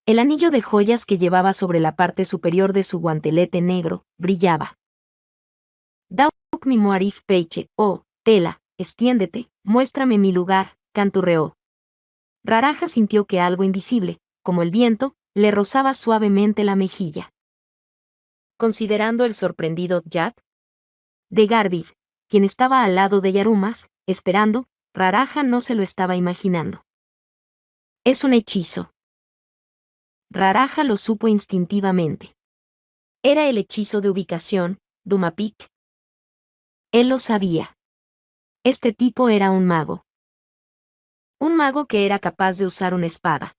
S1: El anillo de joyas que llevaba sobre la parte superior de su guantelete negro brillaba. Dauk mi moarif peiche, oh, tela, extiéndete, muéstrame mi lugar, canturreó. Raraja sintió que algo invisible, como el viento, le rozaba suavemente la mejilla. Considerando el sorprendido Yap de Garville, quien estaba al lado de Yarumas, esperando, Raraja no se lo estaba imaginando. Es un hechizo. Raraja lo supo instintivamente. Era el hechizo de ubicación, Dumapik. Él lo sabía. Este tipo era un mago. Un mago que era capaz de usar una espada.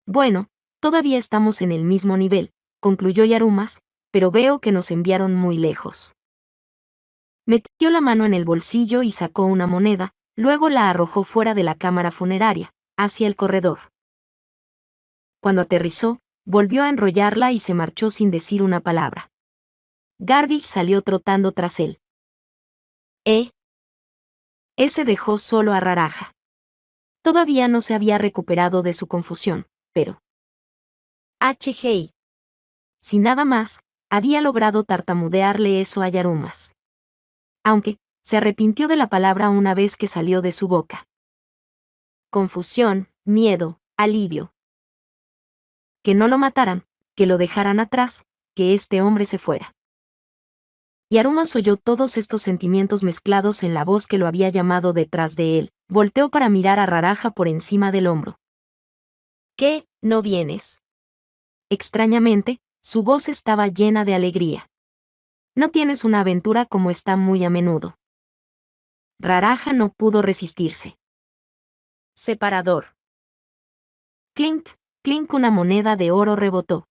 S1: Bueno, todavía estamos en el mismo nivel, concluyó Yarumas, pero veo que nos enviaron muy lejos. Metió la mano en el bolsillo y sacó una moneda, luego la arrojó fuera de la cámara funeraria, hacia el corredor. Cuando aterrizó, volvió a enrollarla y se marchó sin decir una palabra. Garville salió trotando tras él. Ese dejó solo a Raraja. Todavía no se había recuperado de su confusión, pero HG. Sin nada más, había logrado tartamudearle eso a Yarumas. aunque se arrepintió de la palabra una vez que salió de su boca. Confusión, miedo, alivio. Que no lo mataran, que lo dejaran atrás, que este hombre se fuera. Y Arumas oyó todos estos sentimientos mezclados en la voz que lo había llamado detrás de él. Volteó para mirar a Raraja por encima del hombro. ¿Qué? ¿No vienes? Extrañamente, su voz estaba llena de alegría. No tienes una aventura como está muy a menudo. Raraja no pudo resistirse. Separador. Clink, clink, una moneda de oro rebotó.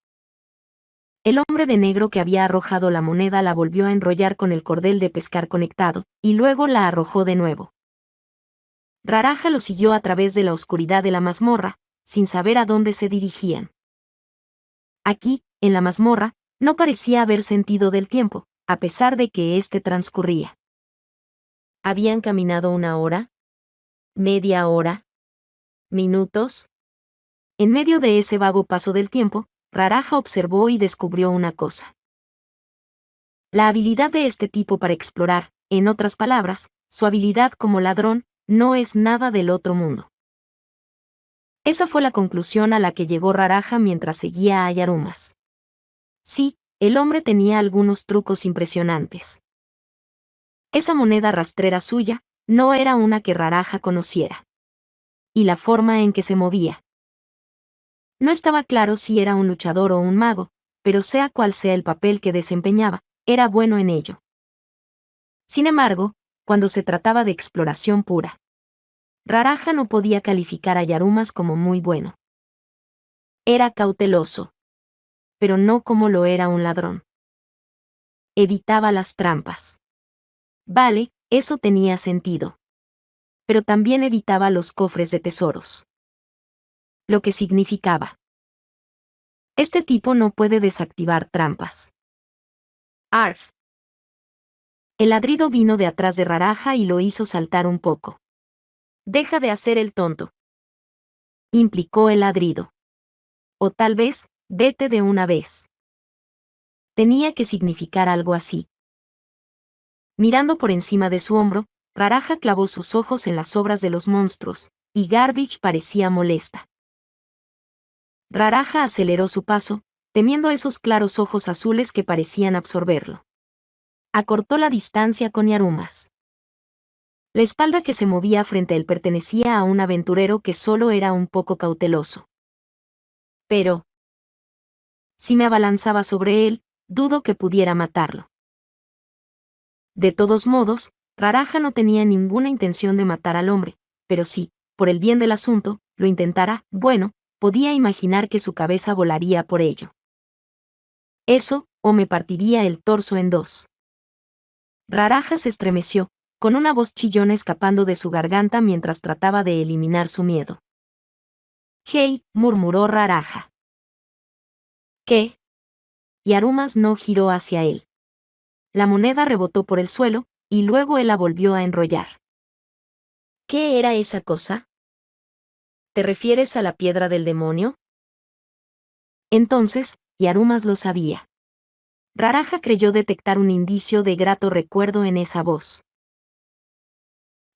S1: El hombre de negro que había arrojado la moneda la volvió a enrollar con el cordel de pescar conectado, y luego la arrojó de nuevo. Raraja lo siguió a través de la oscuridad de la mazmorra, sin saber a dónde se dirigían. Aquí, en la mazmorra, no parecía haber sentido del tiempo, a pesar de que éste transcurría. ¿Habían caminado 1 hora? ¿Media hora? ¿Minutos? En medio de ese vago paso del tiempo, Raraja observó y descubrió una cosa. La habilidad de este tipo para explorar, en otras palabras, su habilidad como ladrón, no es nada del otro mundo. Esa fue la conclusión a la que llegó Raraja mientras seguía a Yarumas. Sí, el hombre tenía algunos trucos impresionantes. Esa moneda rastrera suya no era una que Raraja conociera. Y la forma en que se movía. No estaba claro si era un luchador o un mago, pero sea cual sea el papel que desempeñaba, era bueno en ello. Sin embargo, cuando se trataba de exploración pura, Raraja no podía calificar a Yarumas como muy bueno. Era cauteloso, pero no como lo era un ladrón. Evitaba las trampas. Vale, eso tenía sentido. Pero también evitaba los cofres de tesoros. Lo que significaba: este tipo no puede desactivar trampas. Arf. El ladrido vino de atrás de Raraja y lo hizo saltar un poco. Deja de hacer el tonto, implicó el ladrido. O tal vez, vete de una vez. Tenía que significar algo así. Mirando por encima de su hombro, Raraja clavó sus ojos en las obras de los monstruos, y Garbage parecía molesta. Raraja aceleró su paso, temiendo esos claros ojos azules que parecían absorberlo. Acortó la distancia con Yarumas. La espalda que se movía frente a él pertenecía a un aventurero que solo era un poco cauteloso. Pero, si me abalanzaba sobre él, dudo que pudiera matarlo. De todos modos, Raraja no tenía ninguna intención de matar al hombre, pero si, por el bien del asunto, lo intentara, bueno, podía imaginar que su cabeza volaría por ello. Eso, o me partiría el torso en dos. Raraja se estremeció, con una voz chillona escapando de su garganta mientras trataba de eliminar su miedo. «Hey», murmuró Raraja. «¿Qué?» Y Arumas no giró hacia él. La moneda rebotó por el suelo, y luego él la volvió a enrollar. ¿Qué era esa cosa? ¿Te refieres a la piedra del demonio? Entonces, Yarumas lo sabía. Raraja creyó detectar un indicio de grato recuerdo en esa voz.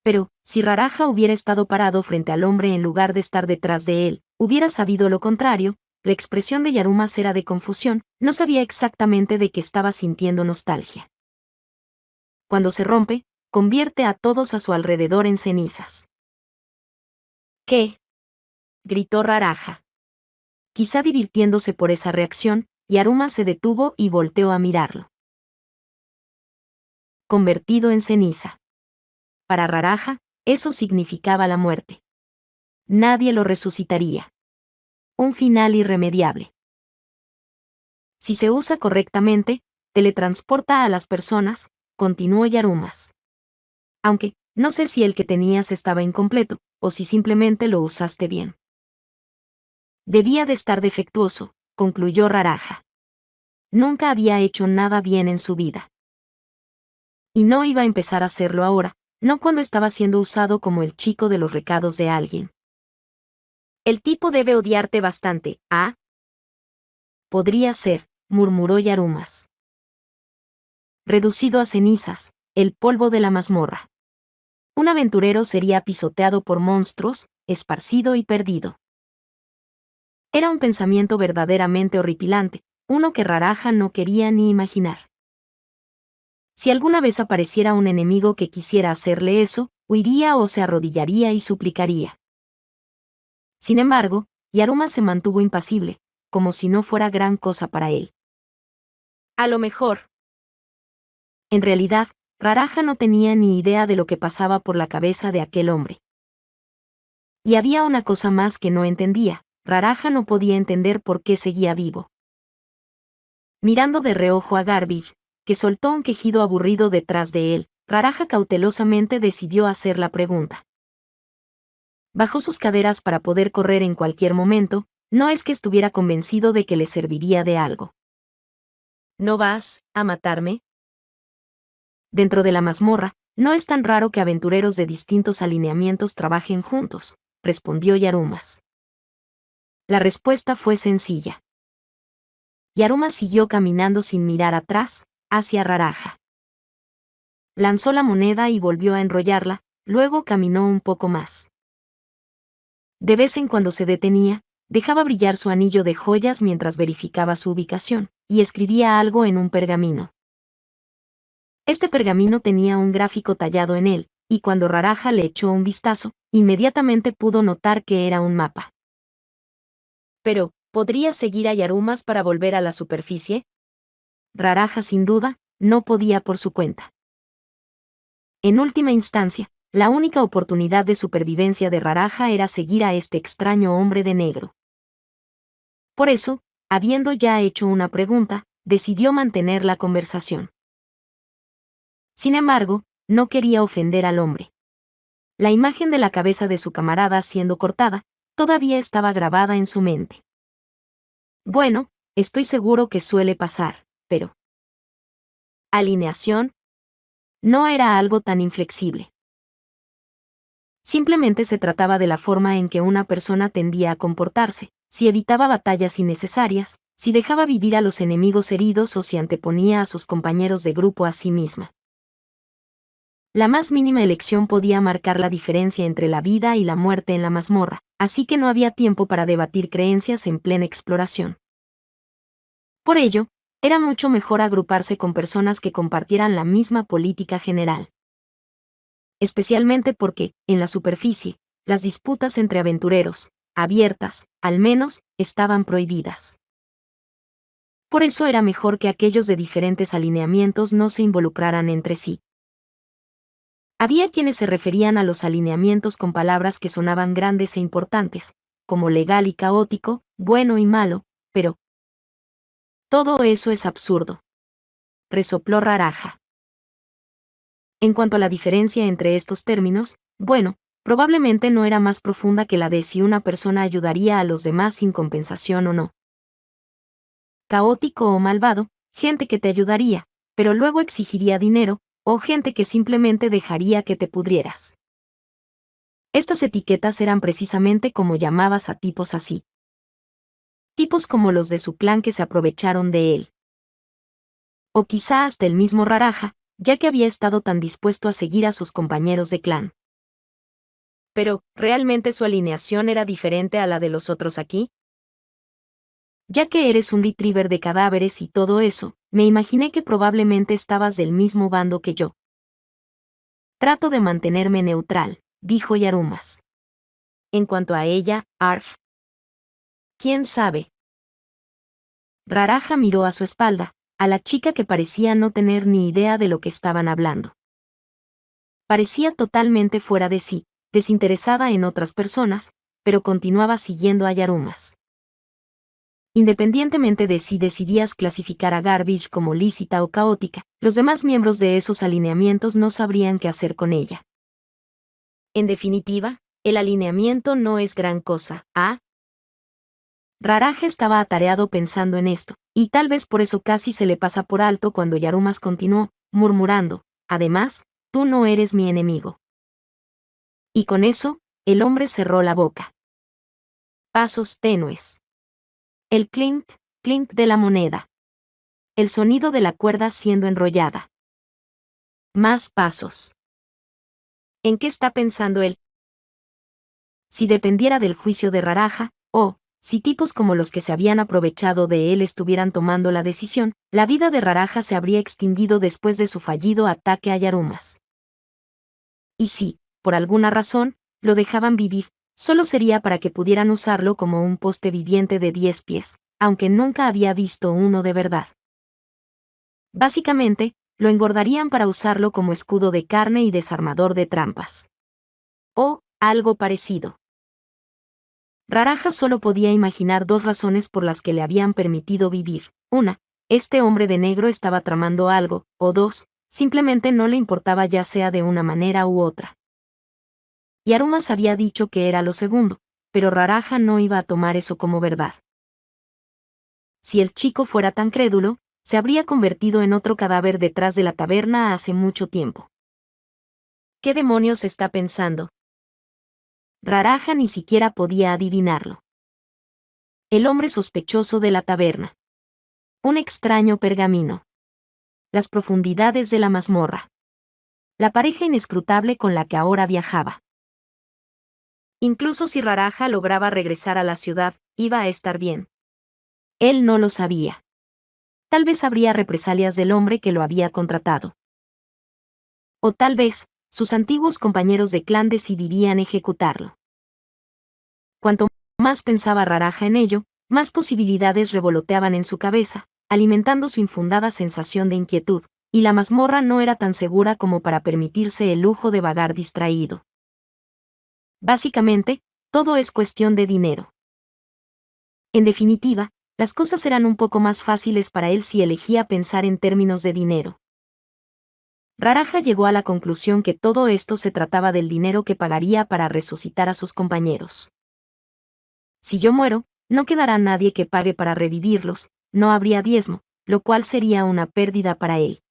S1: Pero, si Raraja hubiera estado parado frente al hombre en lugar de estar detrás de él, hubiera sabido lo contrario. La expresión de Yarumas era de confusión, no sabía exactamente de qué estaba sintiendo nostalgia. Cuando se rompe, convierte a todos a su alrededor en cenizas. ¿Qué? Gritó Raraja. Quizá divirtiéndose por esa reacción, Yarumas se detuvo y volteó a mirarlo. Convertido en ceniza. Para Raraja, eso significaba la muerte. Nadie lo resucitaría. Un final irremediable. Si se usa correctamente, teletransporta a las personas, continuó Yarumas. Aunque, no sé si el que tenías estaba incompleto, o si simplemente lo usaste bien. Debía de estar defectuoso, concluyó Raraja. Nunca había hecho nada bien en su vida. Y no iba a empezar a hacerlo ahora, no cuando estaba siendo usado como el chico de los recados de alguien. El tipo debe odiarte bastante, ¿ah? Podría ser, murmuró Yarumas. Reducido a cenizas, el polvo de la mazmorra. Un aventurero sería pisoteado por monstruos, esparcido y perdido. Era un pensamiento verdaderamente horripilante, uno que Raraja no quería ni imaginar. Si alguna vez apareciera un enemigo que quisiera hacerle eso, huiría o se arrodillaría y suplicaría. Sin embargo, Yaruma se mantuvo impasible, como si no fuera gran cosa para él. A lo mejor. En realidad, Raraja no tenía ni idea de lo que pasaba por la cabeza de aquel hombre. Y había una cosa más que no entendía: Raraja no podía entender por qué seguía vivo. Mirando de reojo a Garbage, que soltó un quejido aburrido detrás de él, Raraja cautelosamente decidió hacer la pregunta. Bajó sus caderas para poder correr en cualquier momento, no es que estuviera convencido de que le serviría de algo. ¿No vas a matarme? Dentro de la mazmorra, no es tan raro que aventureros de distintos alineamientos trabajen juntos, respondió Yarumas. La respuesta fue sencilla. Yaruma siguió caminando sin mirar atrás, hacia Raraja. Lanzó la moneda y volvió a enrollarla, luego caminó un poco más. De vez en cuando se detenía, dejaba brillar su anillo de joyas mientras verificaba su ubicación, y escribía algo en un pergamino. Este pergamino tenía un gráfico tallado en él, y cuando Raraja le echó un vistazo, inmediatamente pudo notar que era un mapa. Pero, ¿podría seguir a Yarumas para volver a la superficie? Raraja sin duda, no podía por su cuenta. En última instancia, la única oportunidad de supervivencia de Raraja era seguir a este extraño hombre de negro. Por eso, habiendo ya hecho una pregunta, decidió mantener la conversación. Sin embargo, no quería ofender al hombre. La imagen de la cabeza de su camarada siendo cortada, todavía estaba grabada en su mente. Bueno, estoy seguro que suele pasar, pero... Alineación no era algo tan inflexible. Simplemente se trataba de la forma en que una persona tendía a comportarse, si evitaba batallas innecesarias, si dejaba vivir a los enemigos heridos o si anteponía a sus compañeros de grupo a sí misma. La más mínima elección podía marcar la diferencia entre la vida y la muerte en la mazmorra, así que no había tiempo para debatir creencias en plena exploración. Por ello, era mucho mejor agruparse con personas que compartieran la misma política general. Especialmente porque, en la superficie, las disputas entre aventureros, abiertas, al menos, estaban prohibidas. Por eso era mejor que aquellos de diferentes alineamientos no se involucraran entre sí. Había quienes se referían a los alineamientos con palabras que sonaban grandes e importantes, como legal y caótico, bueno y malo, pero... todo eso es absurdo. Resopló Raraja. En cuanto a la diferencia entre estos términos, bueno, probablemente no era más profunda que la de si una persona ayudaría a los demás sin compensación o no. Caótico o malvado, gente que te ayudaría, pero luego exigiría dinero, o gente que simplemente dejaría que te pudrieras. Estas etiquetas eran precisamente como llamabas a tipos así. Tipos como los de su clan que se aprovecharon de él. O quizá hasta el mismo Raraja, ya que había estado tan dispuesto a seguir a sus compañeros de clan. Pero, ¿realmente su alineación era diferente a la de los otros aquí? Ya que eres un retriever de cadáveres y todo eso, me imaginé que probablemente estabas del mismo bando que yo. Trato de mantenerme neutral, dijo Yarumas. En cuanto a ella, Arf. ¿Quién sabe? Raraja miró a su espalda, a la chica que parecía no tener ni idea de lo que estaban hablando. Parecía totalmente fuera de sí, desinteresada en otras personas, pero continuaba siguiendo a Yarumas. Independientemente de si decidías clasificar a Garbage como lícita o caótica, los demás miembros de esos alineamientos no sabrían qué hacer con ella. En definitiva, el alineamiento no es gran cosa, ¿ah? Raraja estaba atareado pensando en esto, y tal vez por eso casi se le pasa por alto cuando Yarumas continuó, murmurando, además, tú no eres mi enemigo. Y con eso, el hombre cerró la boca. Pasos tenues. El clink, clink de la moneda. El sonido de la cuerda siendo enrollada. Más pasos. ¿En qué está pensando él? Si dependiera del juicio de Raraja, o, si tipos como los que se habían aprovechado de él estuvieran tomando la decisión, la vida de Raraja se habría extinguido después de su fallido ataque a Yarumas. Y si, por alguna razón, lo dejaban vivir, solo sería para que pudieran usarlo como un poste viviente de 10 pies, aunque nunca había visto uno de verdad. Básicamente, lo engordarían para usarlo como escudo de carne y desarmador de trampas. O algo parecido. Raraja solo podía imaginar dos razones por las que le habían permitido vivir. Una, este hombre de negro estaba tramando algo, o dos, simplemente no le importaba ya sea de una manera u otra. Yarumas había dicho que era lo segundo, pero Raraja no iba a tomar eso como verdad. Si el chico fuera tan crédulo, se habría convertido en otro cadáver detrás de la taberna hace mucho tiempo. ¿Qué demonios está pensando? Raraja ni siquiera podía adivinarlo. El hombre sospechoso de la taberna. Un extraño pergamino. Las profundidades de la mazmorra. La pareja inescrutable con la que ahora viajaba. Incluso si Raraja lograba regresar a la ciudad, iba a estar bien. Él no lo sabía. Tal vez habría represalias del hombre que lo había contratado. O tal vez, sus antiguos compañeros de clan decidirían ejecutarlo. Cuanto más pensaba Raraja en ello, más posibilidades revoloteaban en su cabeza, alimentando su infundada sensación de inquietud, y la mazmorra no era tan segura como para permitirse el lujo de vagar distraído. Básicamente, todo es cuestión de dinero. En definitiva, las cosas eran un poco más fáciles para él si elegía pensar en términos de dinero. Raraja llegó a la conclusión que todo esto se trataba del dinero que pagaría para resucitar a sus compañeros. Si yo muero, no quedará nadie que pague para revivirlos, no habría diezmo, lo cual sería una pérdida para él.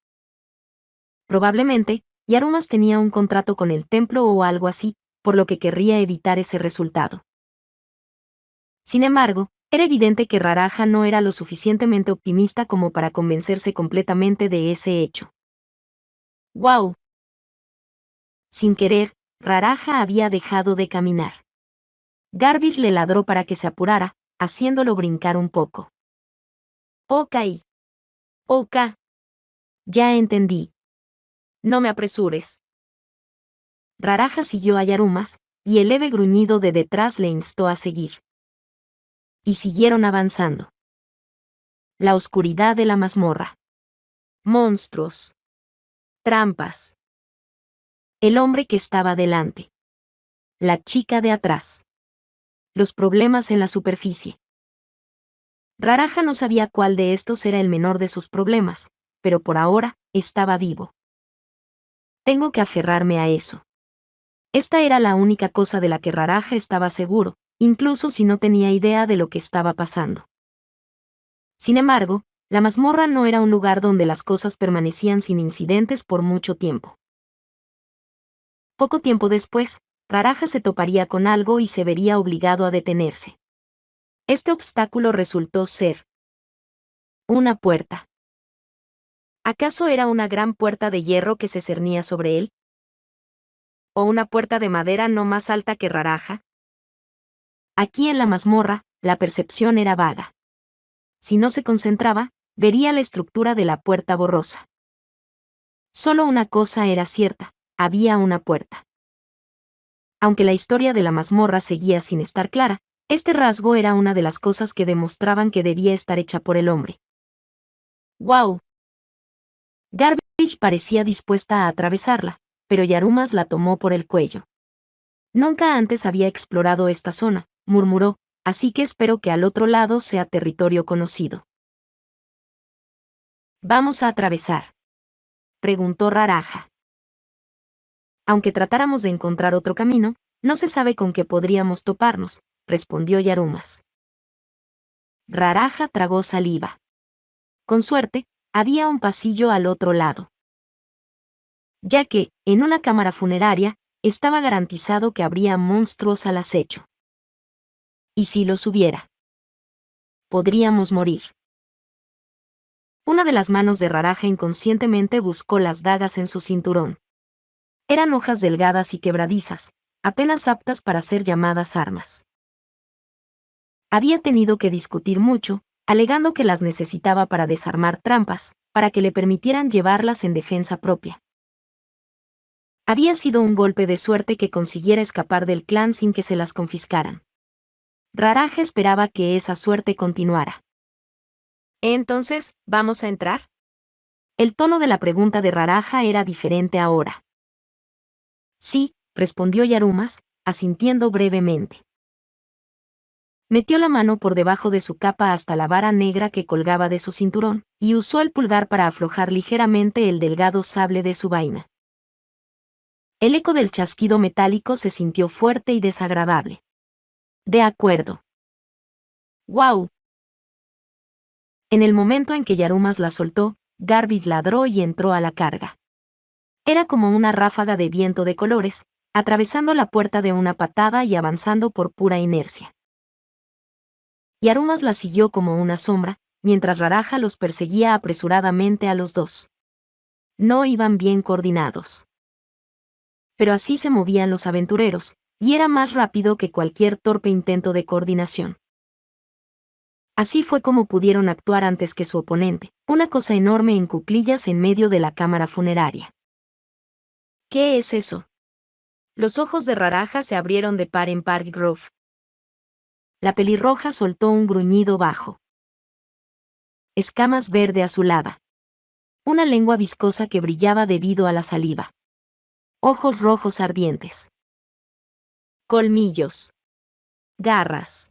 S1: Probablemente, Yarumas tenía un contrato con el templo o algo así, por lo que querría evitar ese resultado. Sin embargo, era evidente que Raraja no era lo suficientemente optimista como para convencerse completamente de ese hecho. ¡Guau! Sin querer, Raraja había dejado de caminar. Garbish le ladró para que se apurara, haciéndolo brincar un poco. Ok. Ok. Ya entendí. No me apresures. Raraja siguió a Yarumas, y el leve gruñido de detrás le instó a seguir. Y siguieron avanzando. La oscuridad de la mazmorra. Monstruos. Trampas. El hombre que estaba delante. La chica de atrás. Los problemas en la superficie. Raraja no sabía cuál de estos era el menor de sus problemas, pero por ahora, estaba vivo. Tengo que aferrarme a eso. Esta era la única cosa de la que Raraja estaba seguro, incluso si no tenía idea de lo que estaba pasando. Sin embargo, la mazmorra no era un lugar donde las cosas permanecían sin incidentes por mucho tiempo. Poco tiempo después, Raraja se toparía con algo y se vería obligado a detenerse. Este obstáculo resultó ser una puerta. ¿Acaso era una gran puerta de hierro que se cernía sobre él? ¿O una puerta de madera no más alta que Raraja? Aquí en la mazmorra, la percepción era vaga. Si no se concentraba, vería la estructura de la puerta borrosa. Solo una cosa era cierta, había una puerta. Aunque la historia de la mazmorra seguía sin estar clara, este rasgo era una de las cosas que demostraban que debía estar hecha por el hombre. ¡Guau! Garbage parecía dispuesta a atravesarla, pero Yarumas la tomó por el cuello. Nunca antes había explorado esta zona, murmuró, así que espero que al otro lado sea territorio conocido. ¿Vamos a atravesar?, preguntó Raraja. Aunque tratáramos de encontrar otro camino, no se sabe con qué podríamos toparnos, respondió Yarumas. Raraja tragó saliva. Con suerte, había un pasillo al otro lado. Ya que, en una cámara funeraria, estaba garantizado que habría monstruos al acecho. ¿Y si los hubiera? Podríamos morir. Una de las manos de Raraja inconscientemente buscó las dagas en su cinturón. Eran hojas delgadas y quebradizas, apenas aptas para ser llamadas armas. Había tenido que discutir mucho, alegando que las necesitaba para desarmar trampas, para que le permitieran llevarlas en defensa propia. Había sido un golpe de suerte que consiguiera escapar del clan sin que se las confiscaran. Raraja esperaba que esa suerte continuara. Entonces, ¿vamos a entrar? El tono de la pregunta de Raraja era diferente ahora. Sí, respondió Yarumas, asintiendo brevemente. Metió la mano por debajo de su capa hasta la vara negra que colgaba de su cinturón, y usó el pulgar para aflojar ligeramente el delgado sable de su vaina. El eco del chasquido metálico se sintió fuerte y desagradable. De acuerdo. ¡Guau! En el momento en que Yarumas la soltó, Garbage ladró y entró a la carga. Era como una ráfaga de viento de colores, atravesando la puerta de una patada y avanzando por pura inercia. Yarumas la siguió como una sombra, mientras Raraja los perseguía apresuradamente a los dos. No iban bien coordinados. Pero así se movían los aventureros, y era más rápido que cualquier torpe intento de coordinación. Así fue como pudieron actuar antes que su oponente, una cosa enorme en cuclillas en medio de la cámara funeraria. ¿Qué es eso? Los ojos de Raraja se abrieron de par en par. Grove. La pelirroja soltó un gruñido bajo. Escamas verde azulada. Una lengua viscosa que brillaba debido a la saliva. Ojos rojos ardientes. Colmillos. Garras.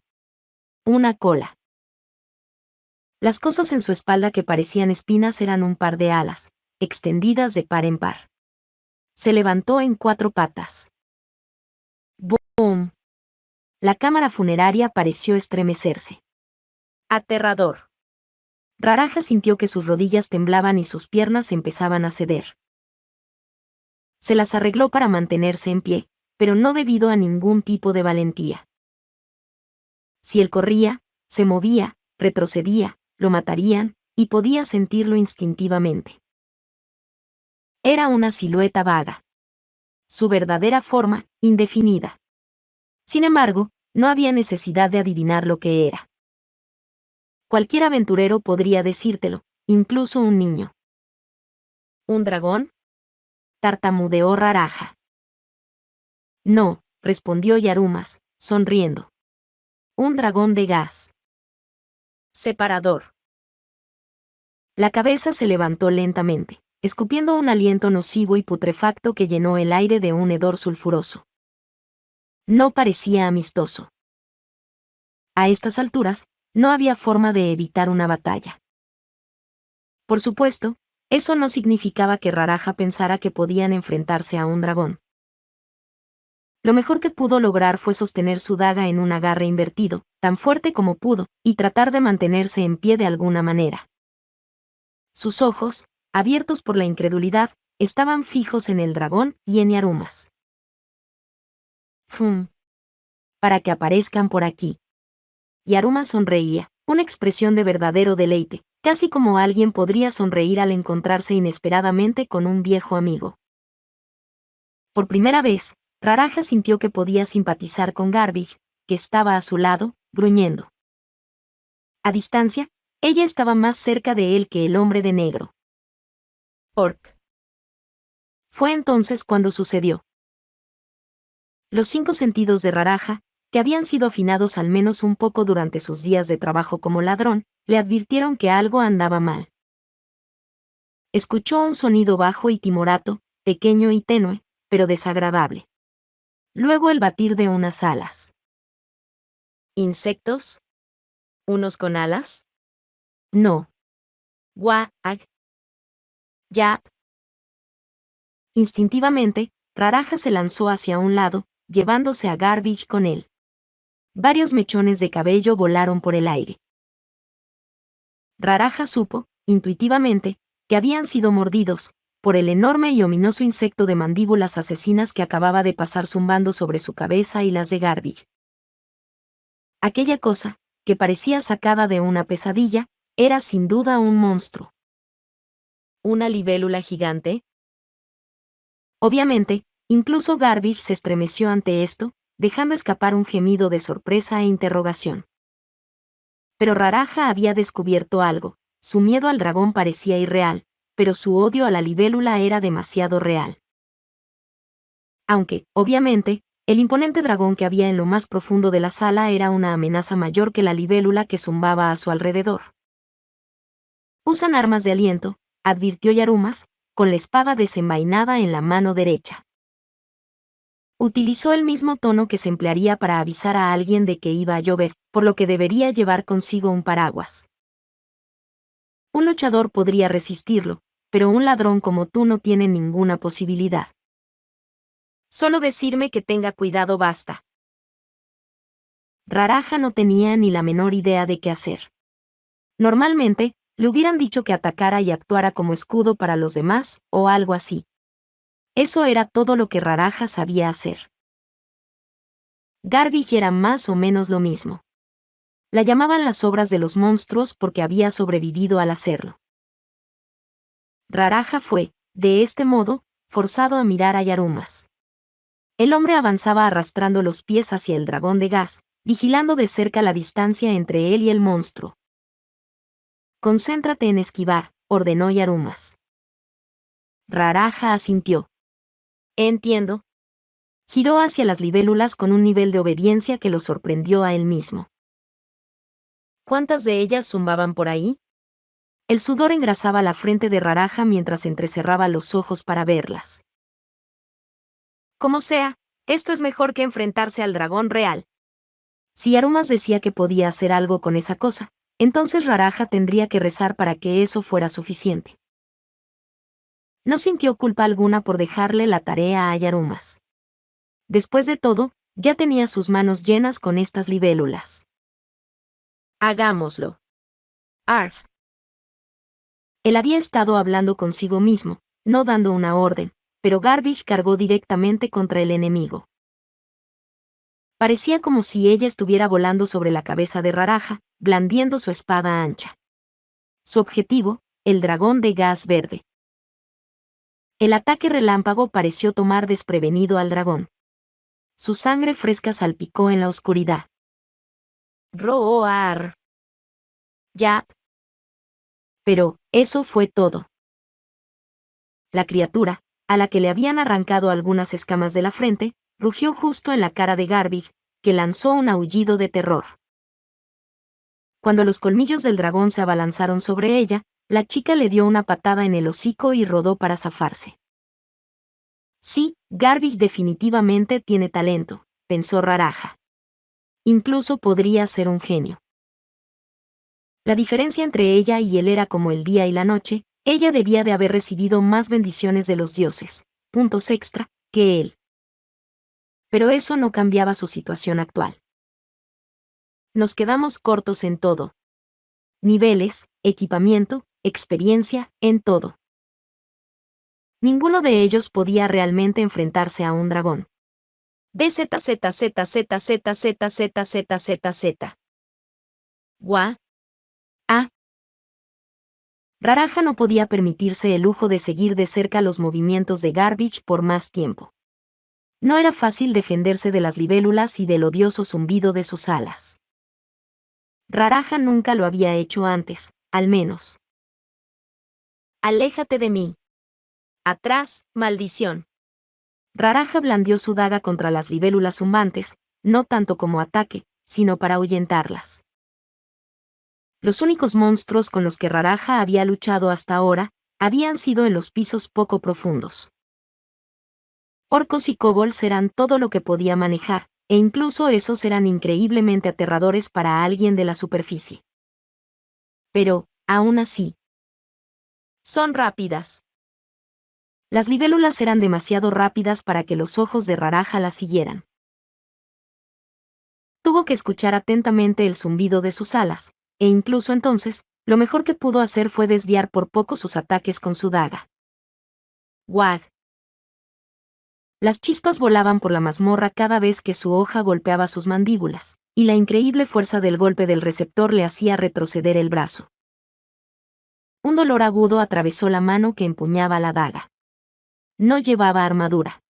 S1: Una cola. Las cosas en su espalda que parecían espinas eran un par de alas, extendidas de par en par. Se levantó en 4 patas. ¡Boom! La cámara funeraria pareció estremecerse. Aterrador. Raraja sintió que sus rodillas temblaban y sus piernas empezaban a ceder. Se las arregló para mantenerse en pie, pero no debido a ningún tipo de valentía. Si él corría, se movía, retrocedía, lo matarían, y podía sentirlo instintivamente. Era una silueta vaga. Su verdadera forma, indefinida. Sin embargo, no había necesidad de adivinar lo que era. Cualquier aventurero podría decírtelo, incluso un niño. ¿Un dragón? Tartamudeó Raraja. No, respondió Yarumas, sonriendo. Un dragón de gas. Separador. La cabeza se levantó lentamente, escupiendo un aliento nocivo y putrefacto que llenó el aire de un hedor sulfuroso. No parecía amistoso. A estas alturas, no había forma de evitar una batalla. Por supuesto, eso no significaba que Raraja pensara que podían enfrentarse a un dragón. Lo mejor que pudo lograr fue sostener su daga en un agarre invertido, tan fuerte como pudo, y tratar de mantenerse en pie de alguna manera. Sus ojos, abiertos por la incredulidad, estaban fijos en el dragón y en Yarumas. Para que aparezcan por aquí. Yarumas sonreía, una expresión de verdadero deleite, casi como alguien podría sonreír al encontrarse inesperadamente con un viejo amigo. Por primera vez, Raraja sintió que podía simpatizar con Garbage, que estaba a su lado, gruñendo. A distancia, ella estaba más cerca de él que el hombre de negro. Orc. Fue entonces cuando sucedió. Los 5 sentidos de Raraja, que habían sido afinados al menos un poco durante sus días de trabajo como ladrón, le advirtieron que algo andaba mal. Escuchó un sonido bajo y timorato, pequeño y tenue, pero desagradable. Luego el batir de unas alas. ¿Insectos? ¿Unos con alas? No. Guag. Yap. Instintivamente, Raraja se lanzó hacia un lado, llevándose a Garbage con él. Varios mechones de cabello volaron por el aire. Raraja supo, intuitivamente, que habían sido mordidos por el enorme y ominoso insecto de mandíbulas asesinas que acababa de pasar zumbando sobre su cabeza y las de Garbage. Aquella cosa, que parecía sacada de una pesadilla, era sin duda un monstruo. ¿Una libélula gigante? Obviamente, incluso Garbage se estremeció ante esto, dejando escapar un gemido de sorpresa e interrogación. Pero Raraja había descubierto algo. Su miedo al dragón parecía irreal, pero su odio a la libélula era demasiado real. Aunque, obviamente, el imponente dragón que había en lo más profundo de la sala era una amenaza mayor que la libélula que zumbaba a su alrededor. «Usan armas de aliento», advirtió Yarumas, con la espada desenvainada en la mano derecha. Utilizó el mismo tono que se emplearía para avisar a alguien de que iba a llover, por lo que debería llevar consigo un paraguas. Un luchador podría resistirlo, pero un ladrón como tú no tiene ninguna posibilidad. Solo decirme que tenga cuidado basta. Raraja no tenía ni la menor idea de qué hacer. Normalmente, le hubieran dicho que atacara y actuara como escudo para los demás, o algo así. Eso era todo lo que Raraja sabía hacer. Garbage era más o menos lo mismo. La llamaban las obras de los monstruos porque había sobrevivido al hacerlo. Raraja fue, de este modo, forzado a mirar a Yarumas. El hombre avanzaba arrastrando los pies hacia el dragón de gas, vigilando de cerca la distancia entre él y el monstruo. «Concéntrate en esquivar», ordenó Yarumas. Raraja asintió. «Entiendo». Giró hacia las libélulas con un nivel de obediencia que lo sorprendió a él mismo. ¿Cuántas de ellas zumbaban por ahí? El sudor engrasaba la frente de Raraja mientras entrecerraba los ojos para verlas. Como sea, esto es mejor que enfrentarse al dragón real. Si Yarumas decía que podía hacer algo con esa cosa, entonces Raraja tendría que rezar para que eso fuera suficiente. No sintió culpa alguna por dejarle la tarea a Yarumas. Después de todo, ya tenía sus manos llenas con estas libélulas. Hagámoslo. Arf. Él había estado hablando consigo mismo, no dando una orden, pero Garbage cargó directamente contra el enemigo. Parecía como si ella estuviera volando sobre la cabeza de Raraja, blandiendo su espada ancha. Su objetivo, el dragón de gas verde. El ataque relámpago pareció tomar desprevenido al dragón. Su sangre fresca salpicó en la oscuridad. Roar. Yap. Pero, eso fue todo. La criatura, a la que le habían arrancado algunas escamas de la frente, rugió justo en la cara de Garbage, que lanzó un aullido de terror. Cuando los colmillos del dragón se abalanzaron sobre ella, la chica le dio una patada en el hocico y rodó para zafarse. Sí, Garbage definitivamente tiene talento, pensó Raraja. Incluso podría ser un genio. La diferencia entre ella y él era como el día y la noche. Ella debía de haber recibido más bendiciones de los dioses, puntos extra, que él. Pero eso no cambiaba su situación actual. Nos quedamos cortos en todo. Niveles, equipamiento, experiencia, en todo. Ninguno de ellos podía realmente enfrentarse a un dragón. BZZZZZZZZZZZZ. Gua. A. Raraja no podía permitirse el lujo de seguir de cerca los movimientos de Garbage por más tiempo. No era fácil defenderse de las libélulas y del odioso zumbido de sus alas. Raraja nunca lo había hecho antes, al menos. «Aléjate de mí. Atrás, maldición». Raraja blandió su daga contra las libélulas zumbantes, no tanto como ataque, sino para ahuyentarlas. Los únicos monstruos con los que Raraja había luchado hasta ahora, habían sido en los pisos poco profundos. Orcos y kobolds eran todo lo que podía manejar, e incluso esos eran increíblemente aterradores para alguien de la superficie. Pero, aún así, son rápidas. Las libélulas eran demasiado rápidas para que los ojos de Raraja las siguieran. Tuvo que escuchar atentamente el zumbido de sus alas, e incluso entonces, lo mejor que pudo hacer fue desviar por poco sus ataques con su daga. ¡Wag! Las chispas volaban por la mazmorra cada vez que su hoja golpeaba sus mandíbulas, y la increíble fuerza del golpe del receptor le hacía retroceder el brazo. Un dolor agudo atravesó la mano que empuñaba la daga. No llevaba armadura.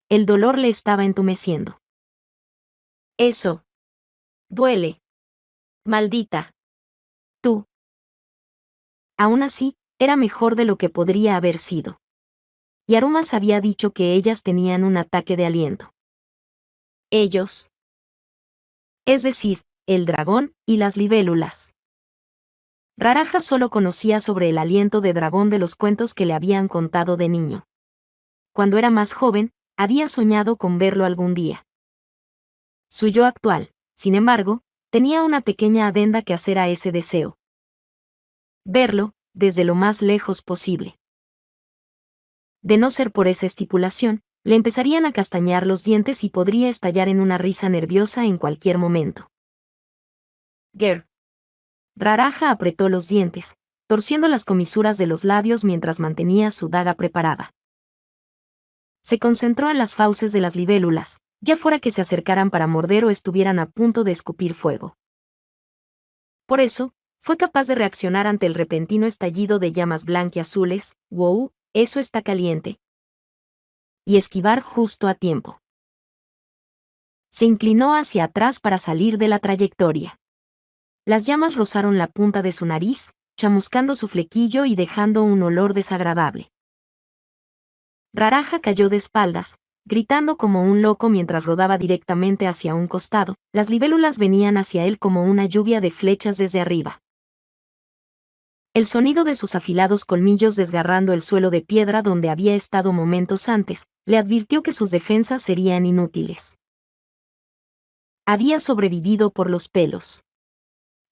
S1: El dolor le estaba entumeciendo. Eso. Duele. Maldita. Tú. Aún así, era mejor de lo que podría haber sido. Y Arumas había dicho que ellas tenían un ataque de aliento. Ellos. Es decir, el dragón y las libélulas. Raraja solo conocía sobre el aliento de dragón de los cuentos que le habían contado de niño. Cuando era más joven, había soñado con verlo algún día. Su yo actual, sin embargo, tenía una pequeña adenda que hacer a ese deseo. Verlo, desde lo más lejos posible. De no ser por esa estipulación, le empezarían a castañar los dientes y podría estallar en una risa nerviosa en cualquier momento. Ger. Raraja apretó los dientes, torciendo las comisuras de los labios mientras mantenía su daga preparada. Se concentró en las fauces de las libélulas, ya fuera que se acercaran para morder o estuvieran a punto de escupir fuego. Por eso, fue capaz de reaccionar ante el repentino estallido de llamas blanquiazules, wow, eso está caliente, y esquivar justo a tiempo. Se inclinó hacia atrás para salir de la trayectoria. Las llamas rozaron la punta de su nariz, chamuscando su flequillo y dejando un olor desagradable. Raraja cayó de espaldas, gritando como un loco mientras rodaba directamente hacia un costado. Las libélulas venían hacia él como una lluvia de flechas desde arriba. El sonido de sus afilados colmillos desgarrando el suelo de piedra donde había estado momentos antes, le advirtió que sus defensas serían inútiles. Había sobrevivido por los pelos.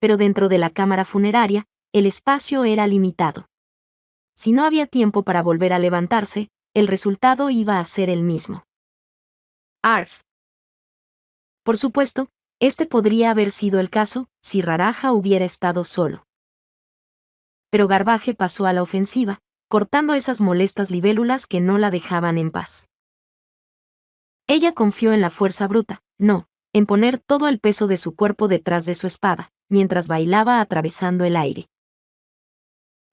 S1: Pero dentro de la cámara funeraria, el espacio era limitado. Si no había tiempo para volver a levantarse, el resultado iba a ser el mismo. Arf. Por supuesto, este podría haber sido el caso, si Raraja hubiera estado solo. Pero Garbaje pasó a la ofensiva, cortando esas molestas libélulas que no la dejaban en paz. Ella confió en la fuerza bruta, no, en poner todo el peso de su cuerpo detrás de su espada, mientras bailaba atravesando el aire.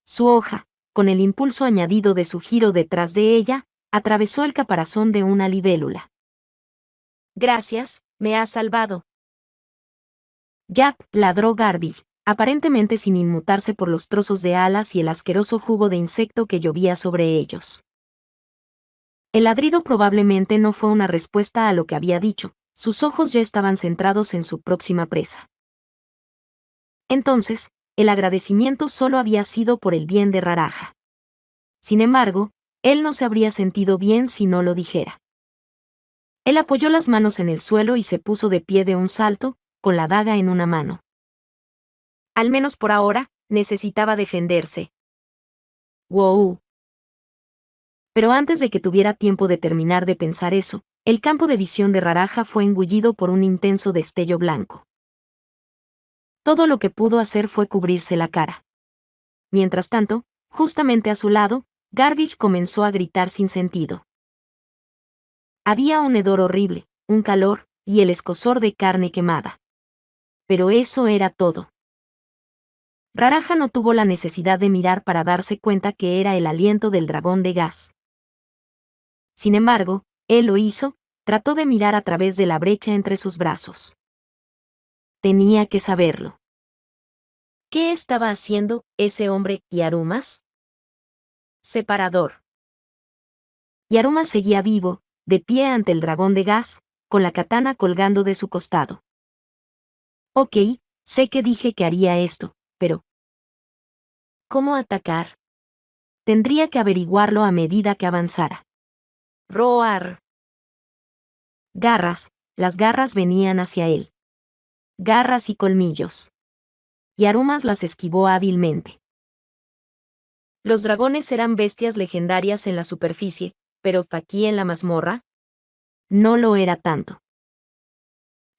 S1: Su hoja, con el impulso añadido de su giro detrás de ella, atravesó el caparazón de una libélula. Gracias, me has salvado. Yap, ladró Garby, aparentemente sin inmutarse por los trozos de alas y el asqueroso jugo de insecto que llovía sobre ellos. El ladrido probablemente no fue una respuesta a lo que había dicho, sus ojos ya estaban centrados en su próxima presa. Entonces, el agradecimiento solo había sido por el bien de Raraja. Sin embargo, él no se habría sentido bien si no lo dijera. Él apoyó las manos en el suelo y se puso de pie de un salto, con la daga en una mano. Al menos por ahora, necesitaba defenderse. Wow. Pero antes de que tuviera tiempo de terminar de pensar eso, el campo de visión de Raraja fue engullido por un intenso destello blanco. Todo lo que pudo hacer fue cubrirse la cara. Mientras tanto, justamente a su lado, Garbage comenzó a gritar sin sentido. Había un hedor horrible, un calor, y el escozor de carne quemada. Pero eso era todo. Raraja no tuvo la necesidad de mirar para darse cuenta que era el aliento del dragón de gas. Sin embargo, él lo hizo, trató de mirar a través de la brecha entre sus brazos. Tenía que saberlo. ¿Qué estaba haciendo ese hombre Yarumas? Separador. Yarumas seguía vivo, de pie ante el dragón de gas, con la katana colgando de su costado. Ok, sé que dije que haría esto, pero ¿cómo atacar? Tendría que averiguarlo a medida que avanzara. Roar. Garras, las garras venían hacia él. Garras y colmillos. Yarumas las esquivó hábilmente. Los dragones eran bestias legendarias en la superficie, pero aquí en la mazmorra, no lo era tanto.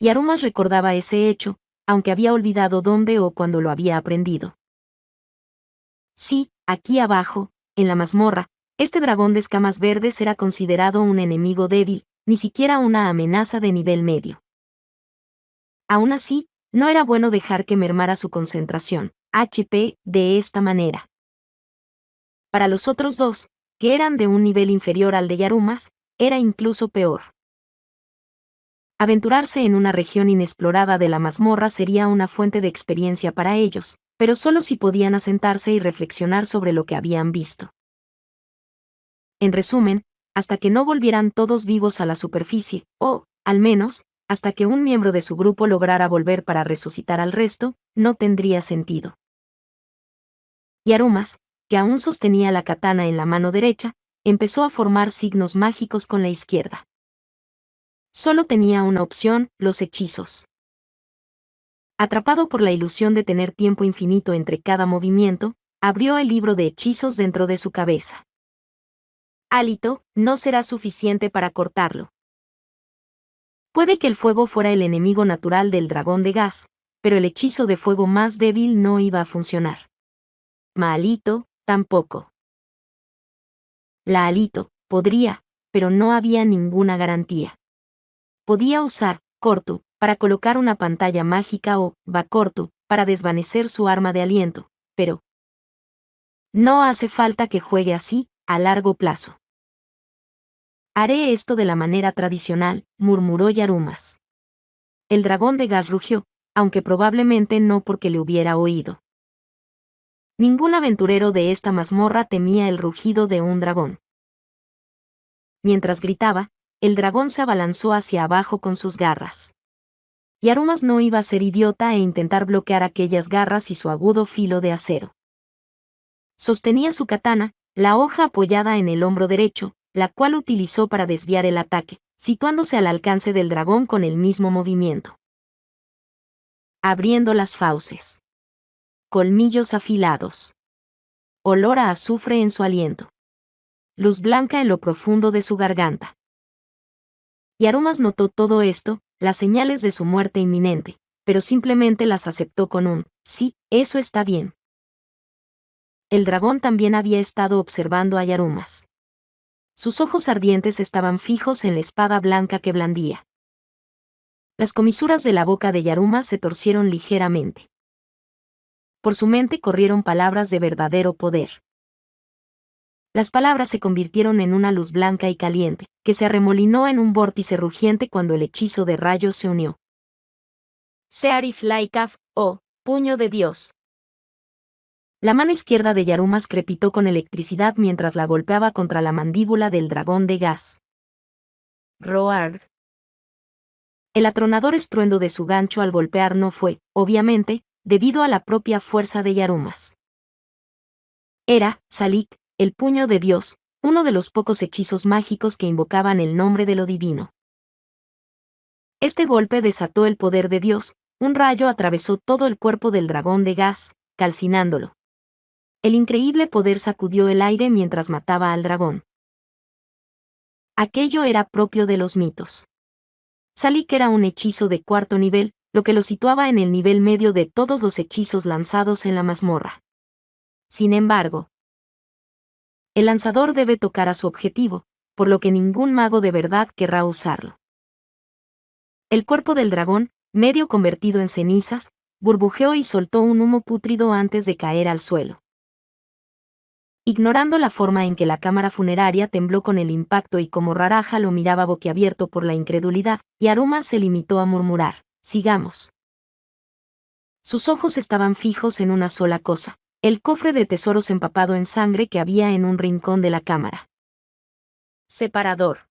S1: Yarumas recordaba ese hecho, aunque había olvidado dónde o cuándo lo había aprendido. Sí, aquí abajo, en la mazmorra, este dragón de escamas verdes era considerado un enemigo débil, ni siquiera una amenaza de nivel medio. Aún así, no era bueno dejar que mermara su concentración, HP, de esta manera. Para los otros dos, que eran de un nivel inferior al de Yarumas, era incluso peor. Aventurarse en una región inexplorada de la mazmorra sería una fuente de experiencia para ellos, pero solo si podían asentarse y reflexionar sobre lo que habían visto. En resumen, hasta que no volvieran todos vivos a la superficie, o, al menos, hasta que un miembro de su grupo lograra volver para resucitar al resto, no tendría sentido. Yarumas, que aún sostenía la katana en la mano derecha, empezó a formar signos mágicos con la izquierda. Solo tenía una opción: los hechizos. Atrapado por la ilusión de tener tiempo infinito entre cada movimiento, abrió el libro de hechizos dentro de su cabeza. Hálito, no será suficiente para cortarlo. Puede que el fuego fuera el enemigo natural del dragón de gas, pero el hechizo de fuego más débil no iba a funcionar. Maalito, tampoco. La Alito podría, pero no había ninguna garantía. Podía usar Cortu para colocar una pantalla mágica o Bacortu para desvanecer su arma de aliento, pero no hace falta que juegue así, a largo plazo. Haré esto de la manera tradicional, murmuró Yarumas. El dragón de gas rugió, aunque probablemente no porque le hubiera oído. Ningún aventurero de esta mazmorra temía el rugido de un dragón. Mientras gritaba, el dragón se abalanzó hacia abajo con sus garras. Yarumas no iba a ser idiota e intentar bloquear aquellas garras y su agudo filo de acero. Sostenía su katana, la hoja apoyada en el hombro derecho, la cual utilizó para desviar el ataque, situándose al alcance del dragón con el mismo movimiento. Abriendo las fauces. Colmillos afilados. Olor a azufre en su aliento. Luz blanca en lo profundo de su garganta. Yarumas notó todo esto, las señales de su muerte inminente, pero simplemente las aceptó con un sí, eso está bien. El dragón también había estado observando a Yarumas. Sus ojos ardientes estaban fijos en la espada blanca que blandía. Las comisuras de la boca de Yarumas se torcieron ligeramente. Por su mente corrieron palabras de verdadero poder. Las palabras se convirtieron en una luz blanca y caliente, que se arremolinó en un vórtice rugiente cuando el hechizo de rayos se unió. Searif Laikaf, o puño de Dios. La mano izquierda de Yarumas crepitó con electricidad mientras la golpeaba contra la mandíbula del dragón de gas. Roar. El atronador estruendo de su gancho al golpear no fue, obviamente, debido a la propia fuerza de Yarumas. Era, Salik, el puño de Dios, uno de los pocos hechizos mágicos que invocaban el nombre de lo divino. Este golpe desató el poder de Dios, un rayo atravesó todo el cuerpo del dragón de gas, calcinándolo. El increíble poder sacudió el aire mientras mataba al dragón. Aquello era propio de los mitos. Salik era un hechizo de cuarto nivel, lo que lo situaba en el nivel medio de todos los hechizos lanzados en la mazmorra. Sin embargo, el lanzador debe tocar a su objetivo, por lo que ningún mago de verdad querrá usarlo. El cuerpo del dragón, medio convertido en cenizas, burbujeó y soltó un humo pútrido antes de caer al suelo. Ignorando la forma en que la cámara funeraria tembló con el impacto y como Raraja lo miraba boquiabierto por la incredulidad, Yarumas se limitó a murmurar: «Sigamos». Sus ojos estaban fijos en una sola cosa: el cofre de tesoros empapado en sangre que había en un rincón de la cámara. Separador.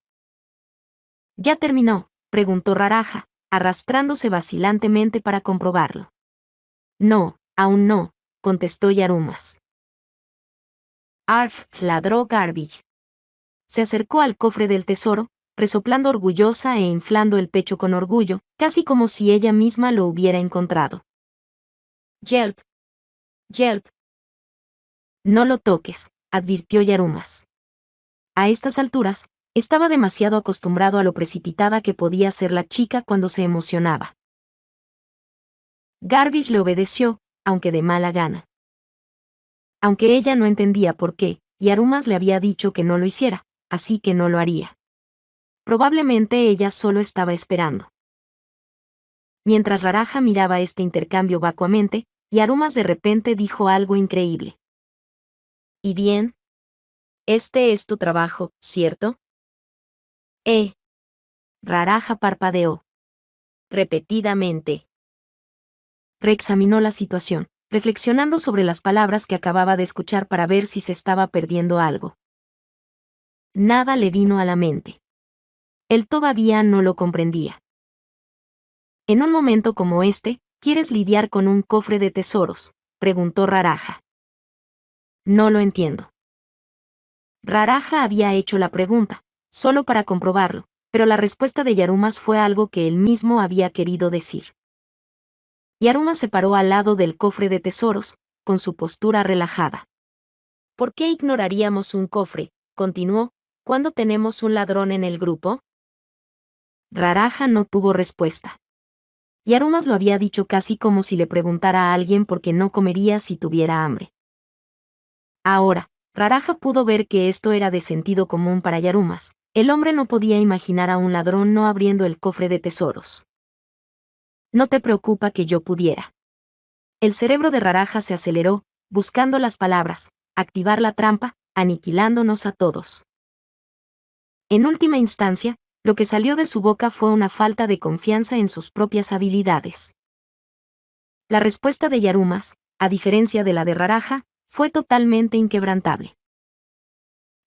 S1: «¿Ya terminó?», preguntó Raraja, arrastrándose vacilantemente para comprobarlo. «No, aún no», contestó Yarumas. Arf, ladró Garbage. Se acercó al cofre del tesoro, resoplando orgullosa e inflando el pecho con orgullo, casi como si ella misma lo hubiera encontrado. «Yelp. Yelp». «No lo toques», advirtió Yarumas. A estas alturas, estaba demasiado acostumbrado a lo precipitada que podía ser la chica cuando se emocionaba. Garbage le obedeció, aunque de mala gana. Aunque ella no entendía por qué, Yarumas le había dicho que no lo hiciera, así que no lo haría. Probablemente ella solo estaba esperando. Mientras Raraja miraba este intercambio vacuamente, Yarumas de repente dijo algo increíble. «¿Y bien?», Este es tu trabajo, ¿cierto? Eh. Raraja parpadeó. Repetidamente. Reexaminó la situación, reflexionando sobre las palabras que acababa de escuchar para ver si se estaba perdiendo algo. Nada le vino a la mente. Él todavía no lo comprendía. En un momento como este, ¿quieres lidiar con un cofre de tesoros?, preguntó Raraja. No lo entiendo. Raraja había hecho la pregunta, solo para comprobarlo, pero la respuesta de Yarumas fue algo que él mismo había querido decir. Yaruma se paró al lado del cofre de tesoros, con su postura relajada. ¿Por qué ignoraríamos un cofre?, continuó, ¿cuándo tenemos un ladrón en el grupo? Raraja no tuvo respuesta. Yarumas lo había dicho casi como si le preguntara a alguien por qué no comería si tuviera hambre. Ahora, Raraja pudo ver que esto era de sentido común para Yarumas. El hombre no podía imaginar a un ladrón no abriendo el cofre de tesoros. No te preocupa que yo pudiera. El cerebro de Raraja se aceleró, buscando las palabras, activar la trampa, aniquilándonos a todos. En última instancia, lo que salió de su boca fue una falta de confianza en sus propias habilidades. La respuesta de Yarumas, a diferencia de la de Raraja, fue totalmente inquebrantable.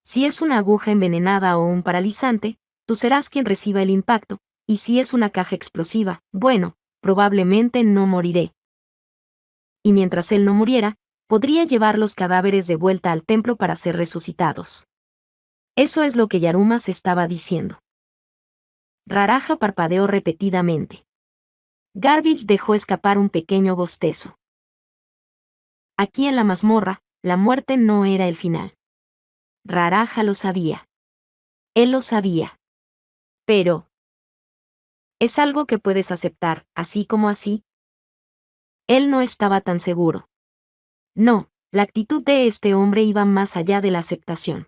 S1: Si es una aguja envenenada o un paralizante, tú serás quien reciba el impacto, y si es una caja explosiva, bueno, probablemente no moriré. Y mientras él no muriera, podría llevar los cadáveres de vuelta al templo para ser resucitados. Eso es lo que Yarumas estaba diciendo. Raraja parpadeó repetidamente. Garbage dejó escapar un pequeño bostezo. Aquí en la mazmorra, la muerte no era el final. Raraja lo sabía. Él lo sabía. Pero ¿es algo que puedes aceptar, así como así? Él no estaba tan seguro. No, la actitud de este hombre iba más allá de la aceptación.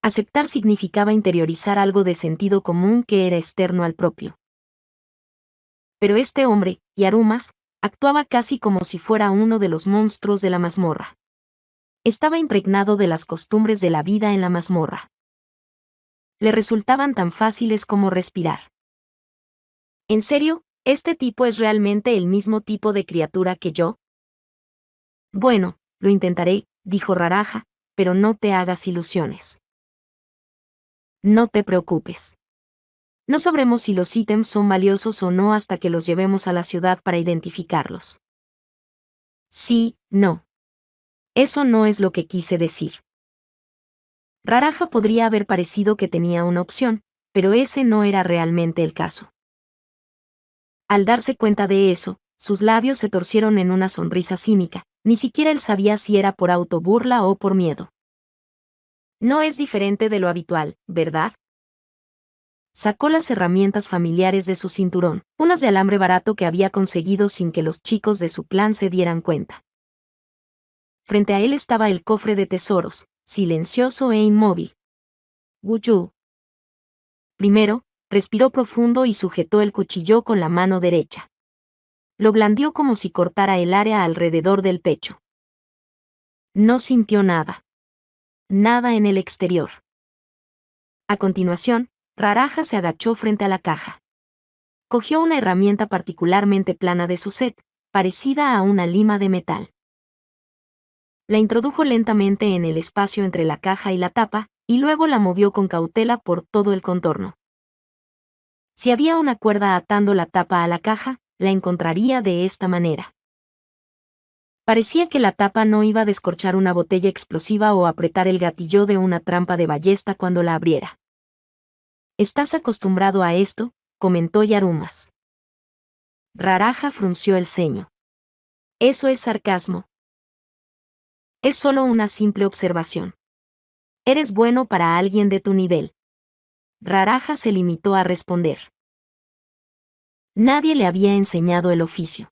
S1: Aceptar significaba interiorizar algo de sentido común que era externo al propio. Pero este hombre, Yarumas, actuaba casi como si fuera uno de los monstruos de la mazmorra. Estaba impregnado de las costumbres de la vida en la mazmorra. Le resultaban tan fáciles como respirar. ¿En serio, este tipo es realmente el mismo tipo de criatura que yo? Bueno, lo intentaré, dijo Raraja, pero no te hagas ilusiones. No te preocupes. No sabremos si los ítems son valiosos o no hasta que los llevemos a la ciudad para identificarlos. Sí, no. Eso no es lo que quise decir. Raraja podría haber parecido que tenía una opción, pero ese no era realmente el caso. Al darse cuenta de eso, sus labios se torcieron en una sonrisa cínica, ni siquiera él sabía si era por autoburla o por miedo. No es diferente de lo habitual, ¿verdad? Sacó las herramientas familiares de su cinturón, unas de alambre barato que había conseguido sin que los chicos de su clan se dieran cuenta. Frente a él estaba el cofre de tesoros, silencioso e inmóvil. Guyu. Primero, respiró profundo y sujetó el cuchillo con la mano derecha. Lo blandió como si cortara el área alrededor del pecho. No sintió nada. Nada en el exterior. A continuación, Raraja se agachó frente a la caja. Cogió una herramienta particularmente plana de su set, parecida a una lima de metal. La introdujo lentamente en el espacio entre la caja y la tapa, y luego la movió con cautela por todo el contorno. Si había una cuerda atando la tapa a la caja, la encontraría de esta manera. Parecía que la tapa no iba a descorchar una botella explosiva o apretar el gatillo de una trampa de ballesta cuando la abriera. ¿Estás acostumbrado a esto?, comentó Yarumas. Raraja frunció el ceño. Eso es sarcasmo. Es solo una simple observación. Eres bueno para alguien de tu nivel. Raraja se limitó a responder. Nadie le había enseñado el oficio.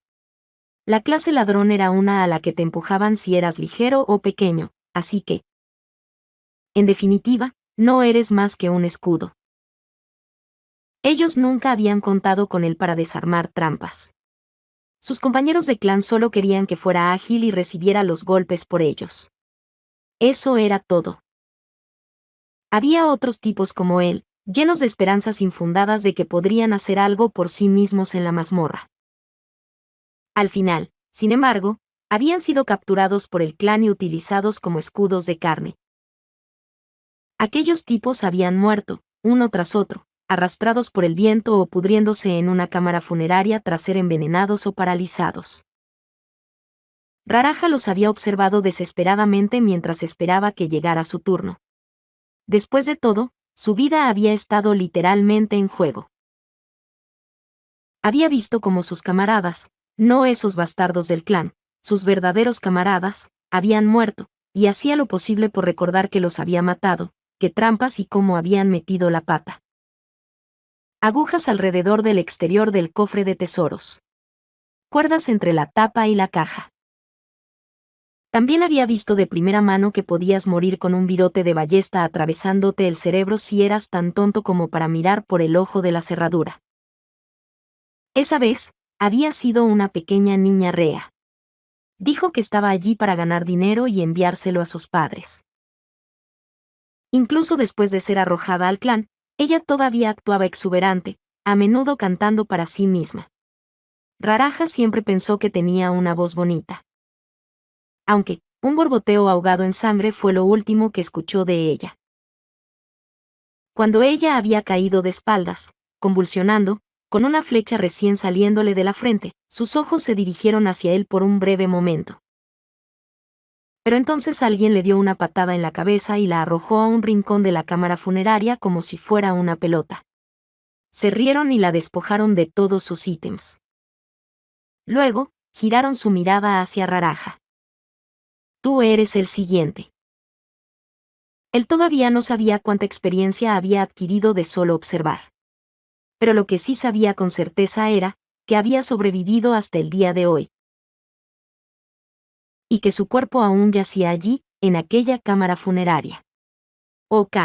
S1: La clase ladrón era una a la que te empujaban si eras ligero o pequeño, así que, en definitiva, no eres más que un escudo. Ellos nunca habían contado con él para desarmar trampas. Sus compañeros de clan solo querían que fuera ágil y recibiera los golpes por ellos. Eso era todo. Había otros tipos como él, llenos de esperanzas infundadas de que podrían hacer algo por sí mismos en la mazmorra. Al final, sin embargo, habían sido capturados por el clan y utilizados como escudos de carne. Aquellos tipos habían muerto, uno tras otro, arrastrados por el viento o pudriéndose en una cámara funeraria tras ser envenenados o paralizados. Raraja los había observado desesperadamente mientras esperaba que llegara su turno. Después de todo, su vida había estado literalmente en juego. Había visto cómo sus camaradas, no esos bastardos del clan, sus verdaderos camaradas, habían muerto, y hacía lo posible por recordar que los había matado, qué trampas y cómo habían metido la pata. Agujas alrededor del exterior del cofre de tesoros. Cuerdas entre la tapa y la caja. También había visto de primera mano que podías morir con un virote de ballesta atravesándote el cerebro si eras tan tonto como para mirar por el ojo de la cerradura. Esa vez, había sido una pequeña niña rea. Dijo que estaba allí para ganar dinero y enviárselo a sus padres. Incluso después de ser arrojada al clan, ella todavía actuaba exuberante, a menudo cantando para sí misma. Raraja siempre pensó que tenía una voz bonita. Aunque, un borboteo ahogado en sangre fue lo último que escuchó de ella. Cuando ella había caído de espaldas, convulsionando, con una flecha recién saliéndole de la frente, sus ojos se dirigieron hacia él por un breve momento. Pero entonces alguien le dio una patada en la cabeza y la arrojó a un rincón de la cámara funeraria como si fuera una pelota. Se rieron y la despojaron de todos sus ítems. Luego, giraron su mirada hacia Raraja. Tú eres el siguiente. Él todavía no sabía cuánta experiencia había adquirido de solo observar. Pero lo que sí sabía con certeza era que había sobrevivido hasta el día de hoy. Y que su cuerpo aún yacía allí, en aquella cámara funeraria. OK.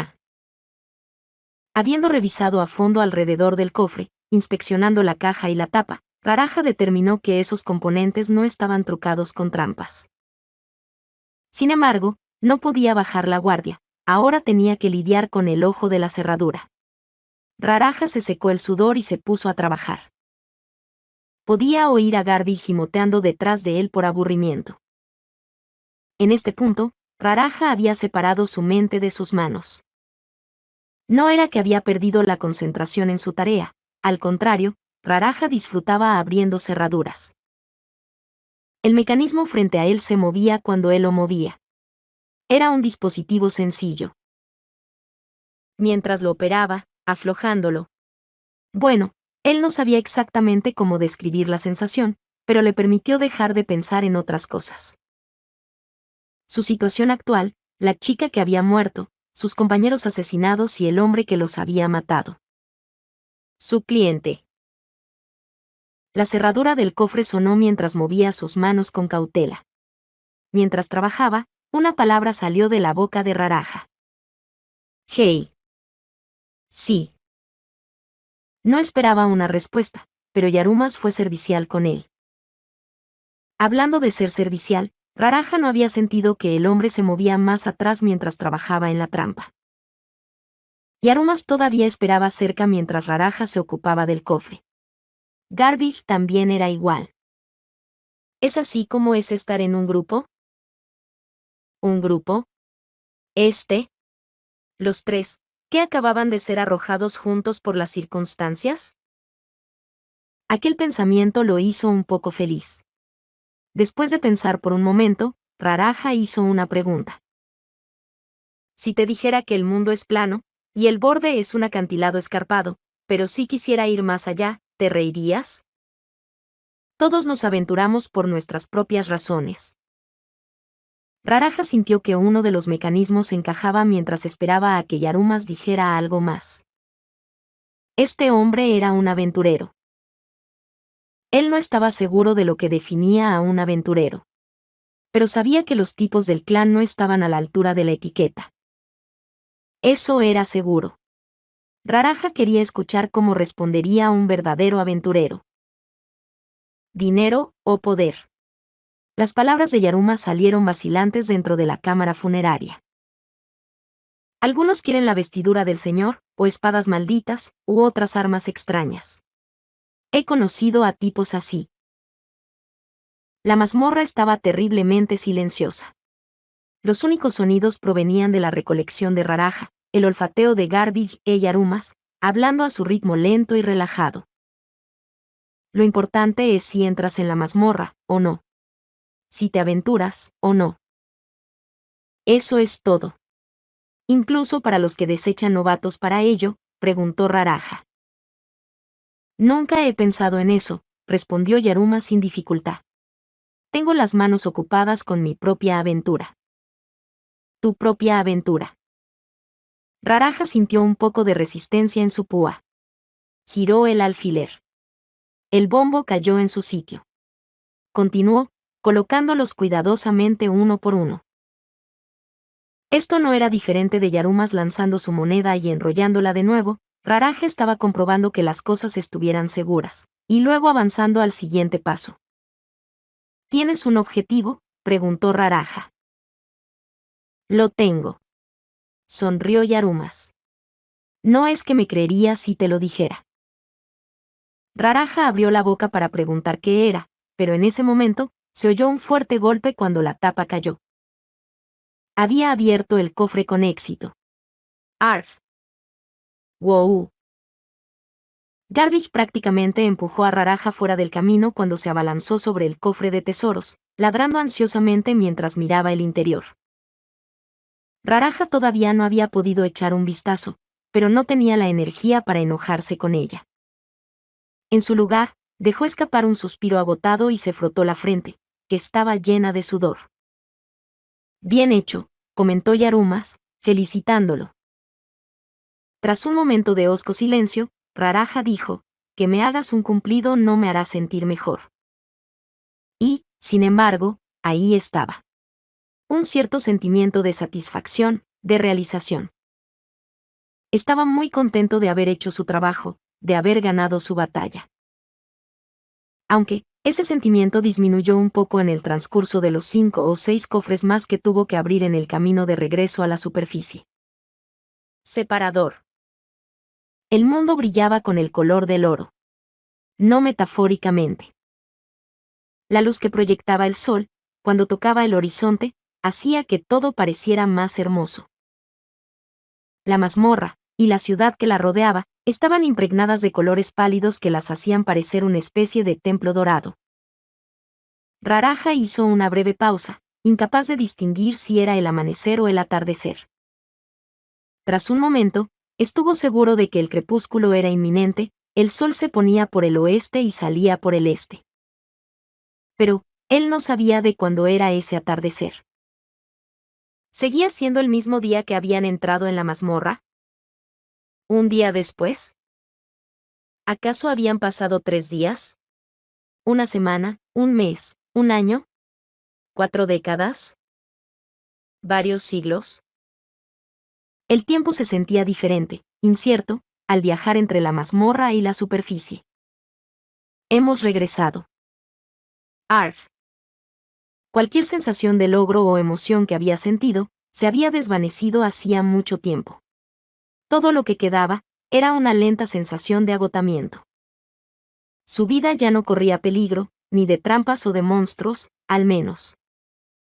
S1: Habiendo revisado a fondo alrededor del cofre, inspeccionando la caja y la tapa, Raraja determinó que esos componentes no estaban trucados con trampas. Sin embargo, no podía bajar la guardia, ahora tenía que lidiar con el ojo de la cerradura. Raraja se secó el sudor y se puso a trabajar. Podía oír a Garby gimoteando detrás de él por aburrimiento. En este punto, Raraja había separado su mente de sus manos. No era que había perdido la concentración en su tarea, al contrario, Raraja disfrutaba abriendo cerraduras. El mecanismo frente a él se movía cuando él lo movía. Era un dispositivo sencillo. Mientras lo operaba, aflojándolo. Bueno, él no sabía exactamente cómo describir la sensación, pero le permitió dejar de pensar en otras cosas. Su situación actual, la chica que había muerto, sus compañeros asesinados y el hombre que los había matado. Su cliente. La cerradura del cofre sonó mientras movía sus manos con cautela. Mientras trabajaba, una palabra salió de la boca de Raraja. Hey. Sí. No esperaba una respuesta, pero Yarumas fue servicial con él. Hablando de ser servicial, Raraja no había sentido que el hombre se movía más atrás mientras trabajaba en la trampa. Yarumas todavía esperaba cerca mientras Raraja se ocupaba del cofre. Garbage también era igual. ¿Es así como es estar en un grupo? ¿Un grupo? Los tres, ¿que acababan de ser arrojados juntos por las circunstancias? Aquel pensamiento lo hizo un poco feliz. Después de pensar por un momento, Raraja hizo una pregunta. Si te dijera que el mundo es plano, y el borde es un acantilado escarpado, pero si quisiera ir más allá, ¿te reirías? Todos nos aventuramos por nuestras propias razones. Raraja sintió que uno de los mecanismos encajaba mientras esperaba a que Yarumas dijera algo más. Este hombre era un aventurero. Él no estaba seguro de lo que definía a un aventurero. Pero sabía que los tipos del clan no estaban a la altura de la etiqueta. Eso era seguro. Raraja quería escuchar cómo respondería un verdadero aventurero. ¿Dinero o poder? Las palabras de Yaruma salieron vacilantes dentro de la cámara funeraria. Algunos quieren la vestidura del Señor, o espadas malditas, u otras armas extrañas. He conocido a tipos así. La mazmorra estaba terriblemente silenciosa. Los únicos sonidos provenían de la recolección de Raraja, el olfateo de Garbage y Yarumas, hablando a su ritmo lento y relajado. Lo importante es si entras en la mazmorra, o no. Si te aventuras, o no. Eso es todo. Incluso para los que desechan novatos para ello, preguntó Raraja. Nunca he pensado en eso, respondió Yaruma sin dificultad. Tengo las manos ocupadas con mi propia aventura. Tu propia aventura. Raraja sintió un poco de resistencia en su púa. Giró el alfiler. El bombo cayó en su sitio. Continuó, colocándolos cuidadosamente uno por uno. Esto no era diferente de Yarumas lanzando su moneda y enrollándola de nuevo. Raraja estaba comprobando que las cosas estuvieran seguras, y luego avanzando al siguiente paso. ¿Tienes un objetivo?, preguntó Raraja. Lo tengo. Sonrió Yarumas. No es que me creería si te lo dijera. Raraja abrió la boca para preguntar qué era, pero en ese momento, se oyó un fuerte golpe cuando la tapa cayó. Había abierto el cofre con éxito. Arf. Wow. Garbage prácticamente empujó a Raraja fuera del camino cuando se abalanzó sobre el cofre de tesoros, ladrando ansiosamente mientras miraba el interior. Raraja todavía no había podido echar un vistazo, pero no tenía la energía para enojarse con ella. En su lugar, dejó escapar un suspiro agotado y se frotó la frente, que estaba llena de sudor. Bien hecho, comentó Yarumas, felicitándolo. Tras un momento de hosco silencio, Raraja dijo, que me hagas un cumplido no me hará sentir mejor. Y, sin embargo, ahí estaba. Un cierto sentimiento de satisfacción, de realización. Estaba muy contento de haber hecho su trabajo, de haber ganado su batalla. Aunque, ese sentimiento disminuyó un poco en el transcurso de los 5 o 6 cofres más que tuvo que abrir en el camino de regreso a la superficie. Separador. El mundo brillaba con el color del oro. No metafóricamente. La luz que proyectaba el sol, cuando tocaba el horizonte, hacía que todo pareciera más hermoso. La mazmorra, y la ciudad que la rodeaba, estaban impregnadas de colores pálidos que las hacían parecer una especie de templo dorado. Raraja hizo una breve pausa, incapaz de distinguir si era el amanecer o el atardecer. Tras un momento, estuvo seguro de que el crepúsculo era inminente, el sol se ponía por el oeste y salía por el este. Pero, él no sabía de cuándo era ese atardecer. ¿Seguía siendo el mismo día que habían entrado en la mazmorra? ¿Un día después? ¿Acaso habían pasado 3 días? ¿Una semana? ¿Un mes? ¿Un año? ¿4 décadas? ¿Varios siglos? El tiempo se sentía diferente, incierto, al viajar entre la mazmorra y la superficie. Hemos regresado. Arf. Cualquier sensación de logro o emoción que había sentido, se había desvanecido hacía mucho tiempo. Todo lo que quedaba, era una lenta sensación de agotamiento. Su vida ya no corría peligro, ni de trampas o de monstruos, al menos.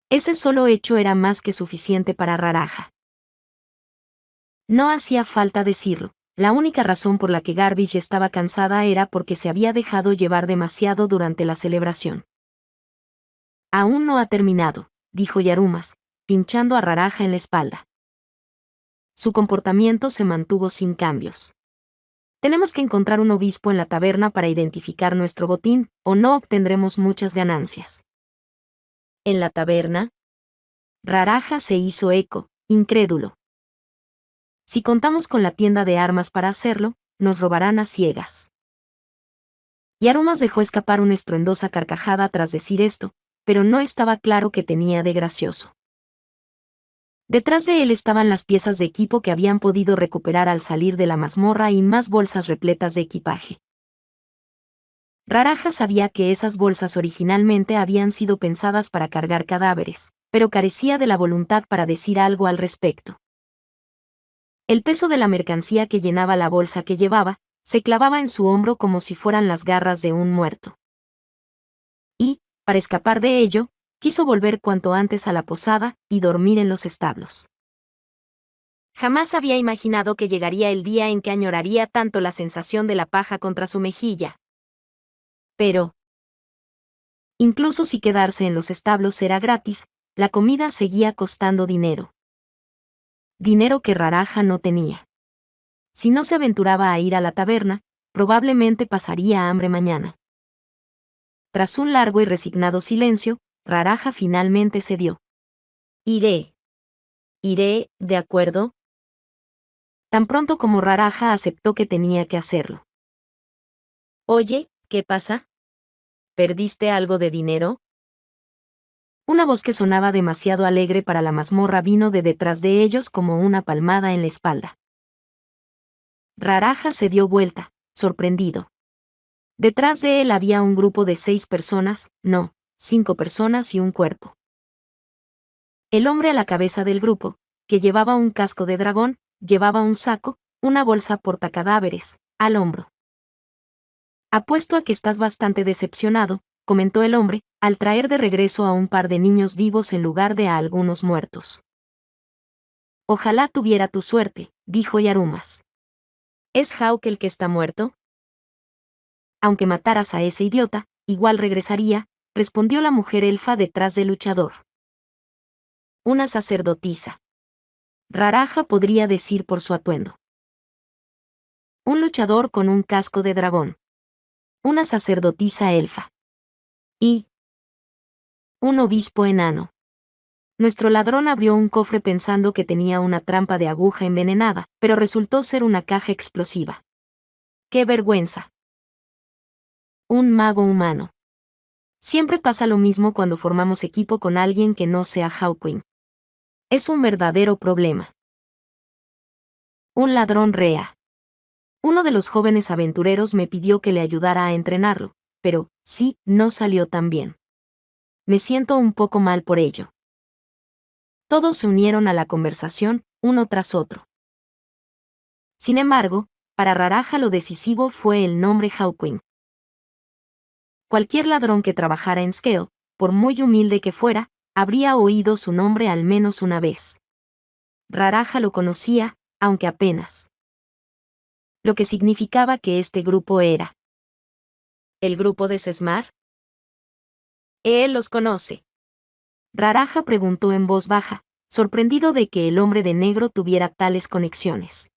S1: Ese solo hecho era más que suficiente para Raraja. No hacía falta decirlo, la única razón por la que Garbage estaba cansada era porque se había dejado llevar demasiado durante la celebración. Aún no ha terminado, dijo Yarumas, pinchando a Raraja en la espalda. Su comportamiento se mantuvo sin cambios. Tenemos que encontrar un obispo en la taberna para identificar nuestro botín, o no obtendremos muchas ganancias. ¿En la taberna? Raraja se hizo eco, incrédulo. Si contamos con la tienda de armas para hacerlo, nos robarán a ciegas. Yarumas dejó escapar una estruendosa carcajada tras decir esto, pero no estaba claro qué tenía de gracioso. Detrás de él estaban las piezas de equipo que habían podido recuperar al salir de la mazmorra y más bolsas repletas de equipaje. Raraja sabía que esas bolsas originalmente habían sido pensadas para cargar cadáveres, pero carecía de la voluntad para decir algo al respecto. El peso de la mercancía que llenaba la bolsa que llevaba se clavaba en su hombro como si fueran las garras de un muerto. Y, para escapar de ello, quiso volver cuanto antes a la posada y dormir en los establos. Jamás había imaginado que llegaría el día en que añoraría tanto la sensación de la paja contra su mejilla. Pero, incluso si quedarse en los establos era gratis, la comida seguía costando dinero. Dinero que Raraja no tenía. Si no se aventuraba a ir a la taberna, probablemente pasaría hambre mañana. Tras un largo y resignado silencio, Raraja finalmente cedió. Iré. Iré, de acuerdo. Tan pronto como Raraja aceptó que tenía que hacerlo. Oye, ¿qué pasa? ¿Perdiste algo de dinero? Una voz que sonaba demasiado alegre para la mazmorra vino de detrás de ellos como una palmada en la espalda. Raraja se dio vuelta, sorprendido. Detrás de él había un grupo de 6 personas, no, 5 personas y un cuerpo. El hombre a la cabeza del grupo, que llevaba un casco de dragón, llevaba un saco, una bolsa portacadáveres, al hombro. Apuesto a que estás bastante decepcionado, comentó el hombre, al traer de regreso a un par de niños vivos en lugar de a algunos muertos. Ojalá tuviera tu suerte, dijo Yarumas. ¿Es Hawk el que está muerto? Aunque mataras a ese idiota, igual regresaría, respondió la mujer elfa detrás del luchador. Una sacerdotisa. Raraja podría decir por su atuendo. Un luchador con un casco de dragón. Una sacerdotisa elfa. Y un obispo enano. Nuestro ladrón abrió un cofre pensando que tenía una trampa de aguja envenenada, pero resultó ser una caja explosiva. ¡Qué vergüenza! Un mago humano. Siempre pasa lo mismo cuando formamos equipo con alguien que no sea Hawkwind. Es un verdadero problema. Un ladrón rea. Uno de los jóvenes aventureros me pidió que le ayudara a entrenarlo, pero, sí, no salió tan bien. Me siento un poco mal por ello. Todos se unieron a la conversación, uno tras otro. Sin embargo, para Raraja lo decisivo fue el nombre Hawkwind. Cualquier ladrón que trabajara en Skeo, por muy humilde que fuera, habría oído su nombre al menos una vez. Raraja lo conocía, aunque apenas. Lo que significaba que este grupo era ¿el grupo de Sesmar? Él los conoce. Raraja preguntó en voz baja, sorprendido de que el hombre de negro tuviera tales conexiones.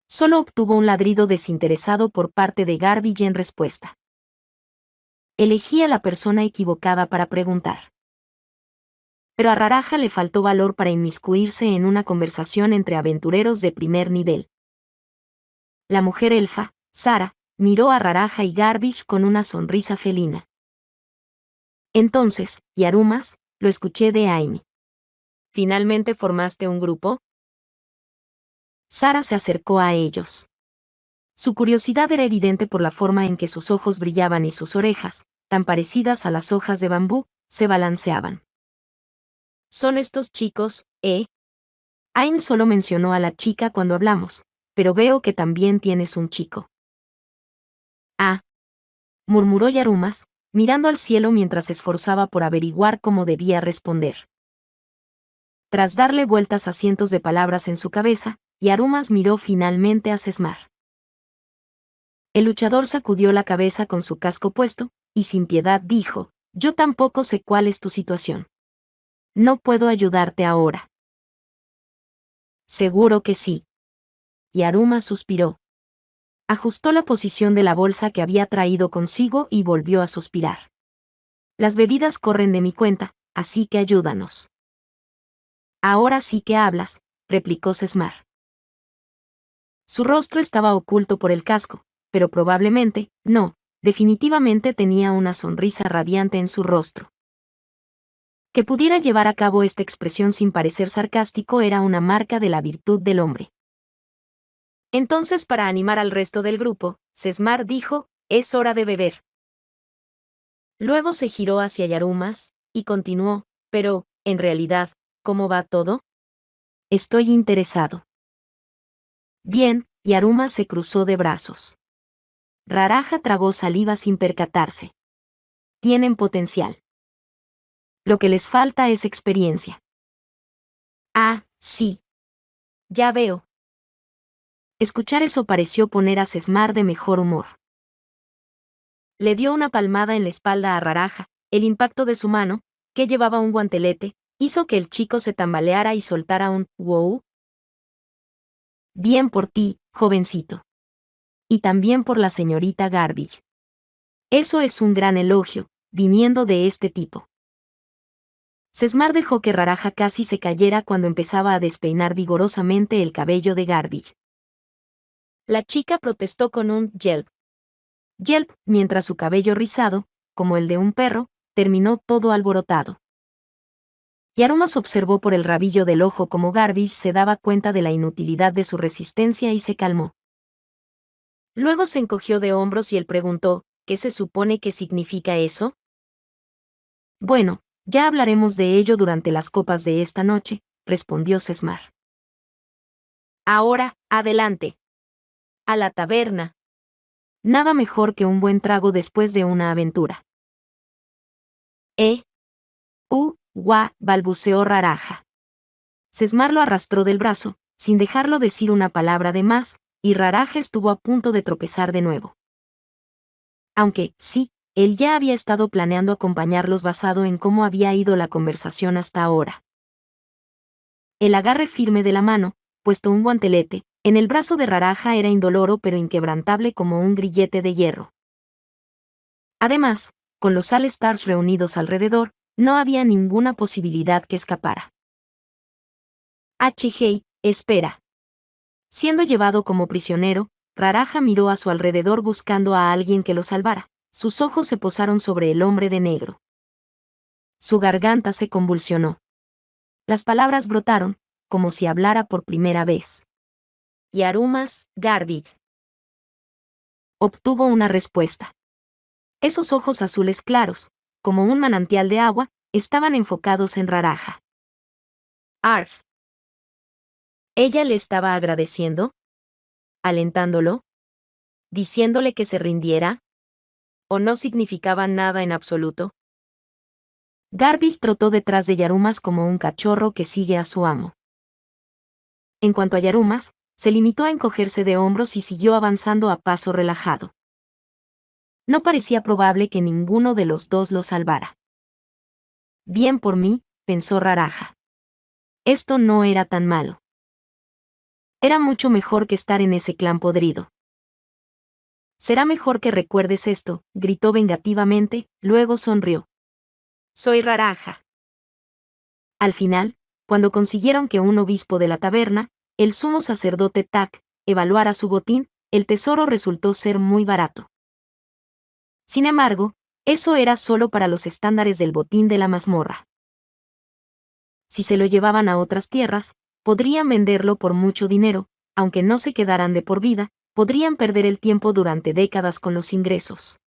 S1: Solo obtuvo un ladrido desinteresado por parte de Garbage en respuesta. Elegí a la persona equivocada para preguntar. Pero a Raraja le faltó valor para inmiscuirse en una conversación entre aventureros de primer nivel. La mujer elfa, Sara, miró a Raraja y Garbage con una sonrisa felina. Entonces, Yarumas, lo escuché de Aimi. ¿Finalmente formaste un grupo? Sara se acercó a ellos. Su curiosidad era evidente por la forma en que sus ojos brillaban y sus orejas, tan parecidas a las hojas de bambú, se balanceaban. ¿Son estos chicos, Ain solo mencionó a la chica cuando hablamos, pero veo que también tienes un chico. Ah, murmuró Yarumas, mirando al cielo mientras se esforzaba por averiguar cómo debía responder. Tras darle vueltas a cientos de palabras en su cabeza, Yarumas miró finalmente a Sesmar. El luchador sacudió la cabeza con su casco puesto, y sin piedad dijo, yo tampoco sé cuál es tu situación. No puedo ayudarte ahora. Seguro que sí. Yaruma suspiró. Ajustó la posición de la bolsa que había traído consigo y volvió a suspirar. Las bebidas corren de mi cuenta, así que ayúdanos. Ahora sí que hablas, replicó Sesmar. Su rostro estaba oculto por el casco, pero probablemente, no, definitivamente tenía una sonrisa radiante en su rostro. Que pudiera llevar a cabo esta expresión sin parecer sarcástico era una marca de la virtud del hombre. Entonces, para animar al resto del grupo, Sesmar dijo, es hora de beber. Luego se giró hacia Yarumas, y continuó, pero, en realidad, ¿cómo va todo? Estoy interesado. Bien, y Aruma se cruzó de brazos. Raraja tragó saliva sin percatarse. Tienen potencial. Lo que les falta es experiencia. Ah, sí. Ya veo. Escuchar eso pareció poner a Sesmar de mejor humor. Le dio una palmada en la espalda a Raraja. El impacto de su mano, que llevaba un guantelete, hizo que el chico se tambaleara y soltara un wow. Bien por ti, jovencito. Y también por la señorita Garbage. Eso es un gran elogio, viniendo de este tipo. Sesmar dejó que Raraja casi se cayera cuando empezaba a despeinar vigorosamente el cabello de Garbage. La chica protestó con un yelp. Yelp, mientras su cabello rizado, como el de un perro, terminó todo alborotado. Y Arumas observó por el rabillo del ojo cómo Garbage se daba cuenta de la inutilidad de su resistencia y se calmó. Luego se encogió de hombros y él preguntó, ¿qué se supone que significa eso? Bueno, ya hablaremos de ello durante las copas de esta noche, respondió Sesmar. Ahora, adelante. A la taberna. Nada mejor que un buen trago después de una aventura. Balbuceó Raraja. Sesmar lo arrastró del brazo, sin dejarlo decir una palabra de más, y Raraja estuvo a punto de tropezar de nuevo. Aunque, sí, él ya había estado planeando acompañarlos basado en cómo había ido la conversación hasta ahora. El agarre firme de la mano, puesto un guantelete, en el brazo de Raraja era indoloro pero inquebrantable como un grillete de hierro. Además, con los All-Stars reunidos alrededor, no había ninguna posibilidad que escapara. Hey, espera. Siendo llevado como prisionero, Raraja miró a su alrededor buscando a alguien que lo salvara. Sus ojos se posaron sobre el hombre de negro. Su garganta se convulsionó. Las palabras brotaron, como si hablara por primera vez. Y Arumas, Garbage. Obtuvo una respuesta. Esos ojos azules claros, como un manantial de agua, estaban enfocados en Raraja. Arf. ¿Ella le estaba agradeciendo? ¿Alentándolo? ¿Diciéndole que se rindiera? ¿O no significaba nada en absoluto? Garbage trotó detrás de Yarumas como un cachorro que sigue a su amo. En cuanto a Yarumas, se limitó a encogerse de hombros y siguió avanzando a paso relajado. No parecía probable que ninguno de los dos lo salvara. Bien por mí, pensó Raraja. Esto no era tan malo. Era mucho mejor que estar en ese clan podrido. Será mejor que recuerdes esto, gritó vengativamente, luego sonrió. Soy Raraja. Al final, cuando consiguieron que un obispo de la taberna, el sumo sacerdote Tak, evaluara su botín, el tesoro resultó ser muy barato. Sin embargo, eso era solo para los estándares del botín de la mazmorra. Si se lo llevaban a otras tierras, podrían venderlo por mucho dinero, aunque no se quedaran de por vida, podrían perder el tiempo durante décadas con los ingresos.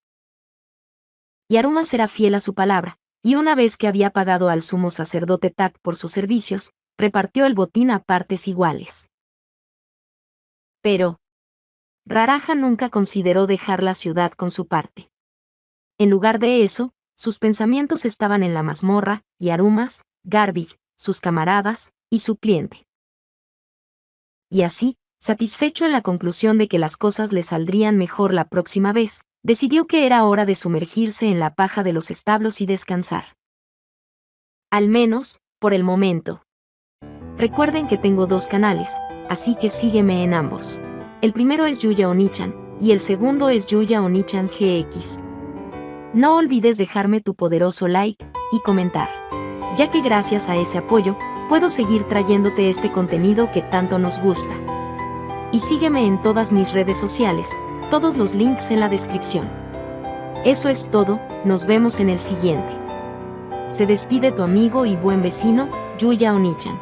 S1: Y Arumas era fiel a su palabra, y una vez que había pagado al sumo sacerdote Tak por sus servicios, repartió el botín a partes iguales. Pero Raraja nunca consideró dejar la ciudad con su parte. En lugar de eso, sus pensamientos estaban en la mazmorra, y Arumas, Garbage, sus camaradas, y su cliente. Y así, satisfecho en la conclusión de que las cosas le saldrían mejor la próxima vez, decidió que era hora de sumergirse en la paja de los establos y descansar. Al menos, por el momento. Recuerden que tengo 2 canales, así que sígueme en ambos. El primero es Yuya Onichan, y el segundo es Yuya Onichan GX. No olvides dejarme tu poderoso like y comentar, ya que gracias a ese apoyo, puedo seguir trayéndote este contenido que tanto nos gusta. Y sígueme en todas mis redes sociales, todos los links en la descripción. Eso es todo, nos vemos en el siguiente. Se despide tu amigo y buen vecino, Yuya Onichan.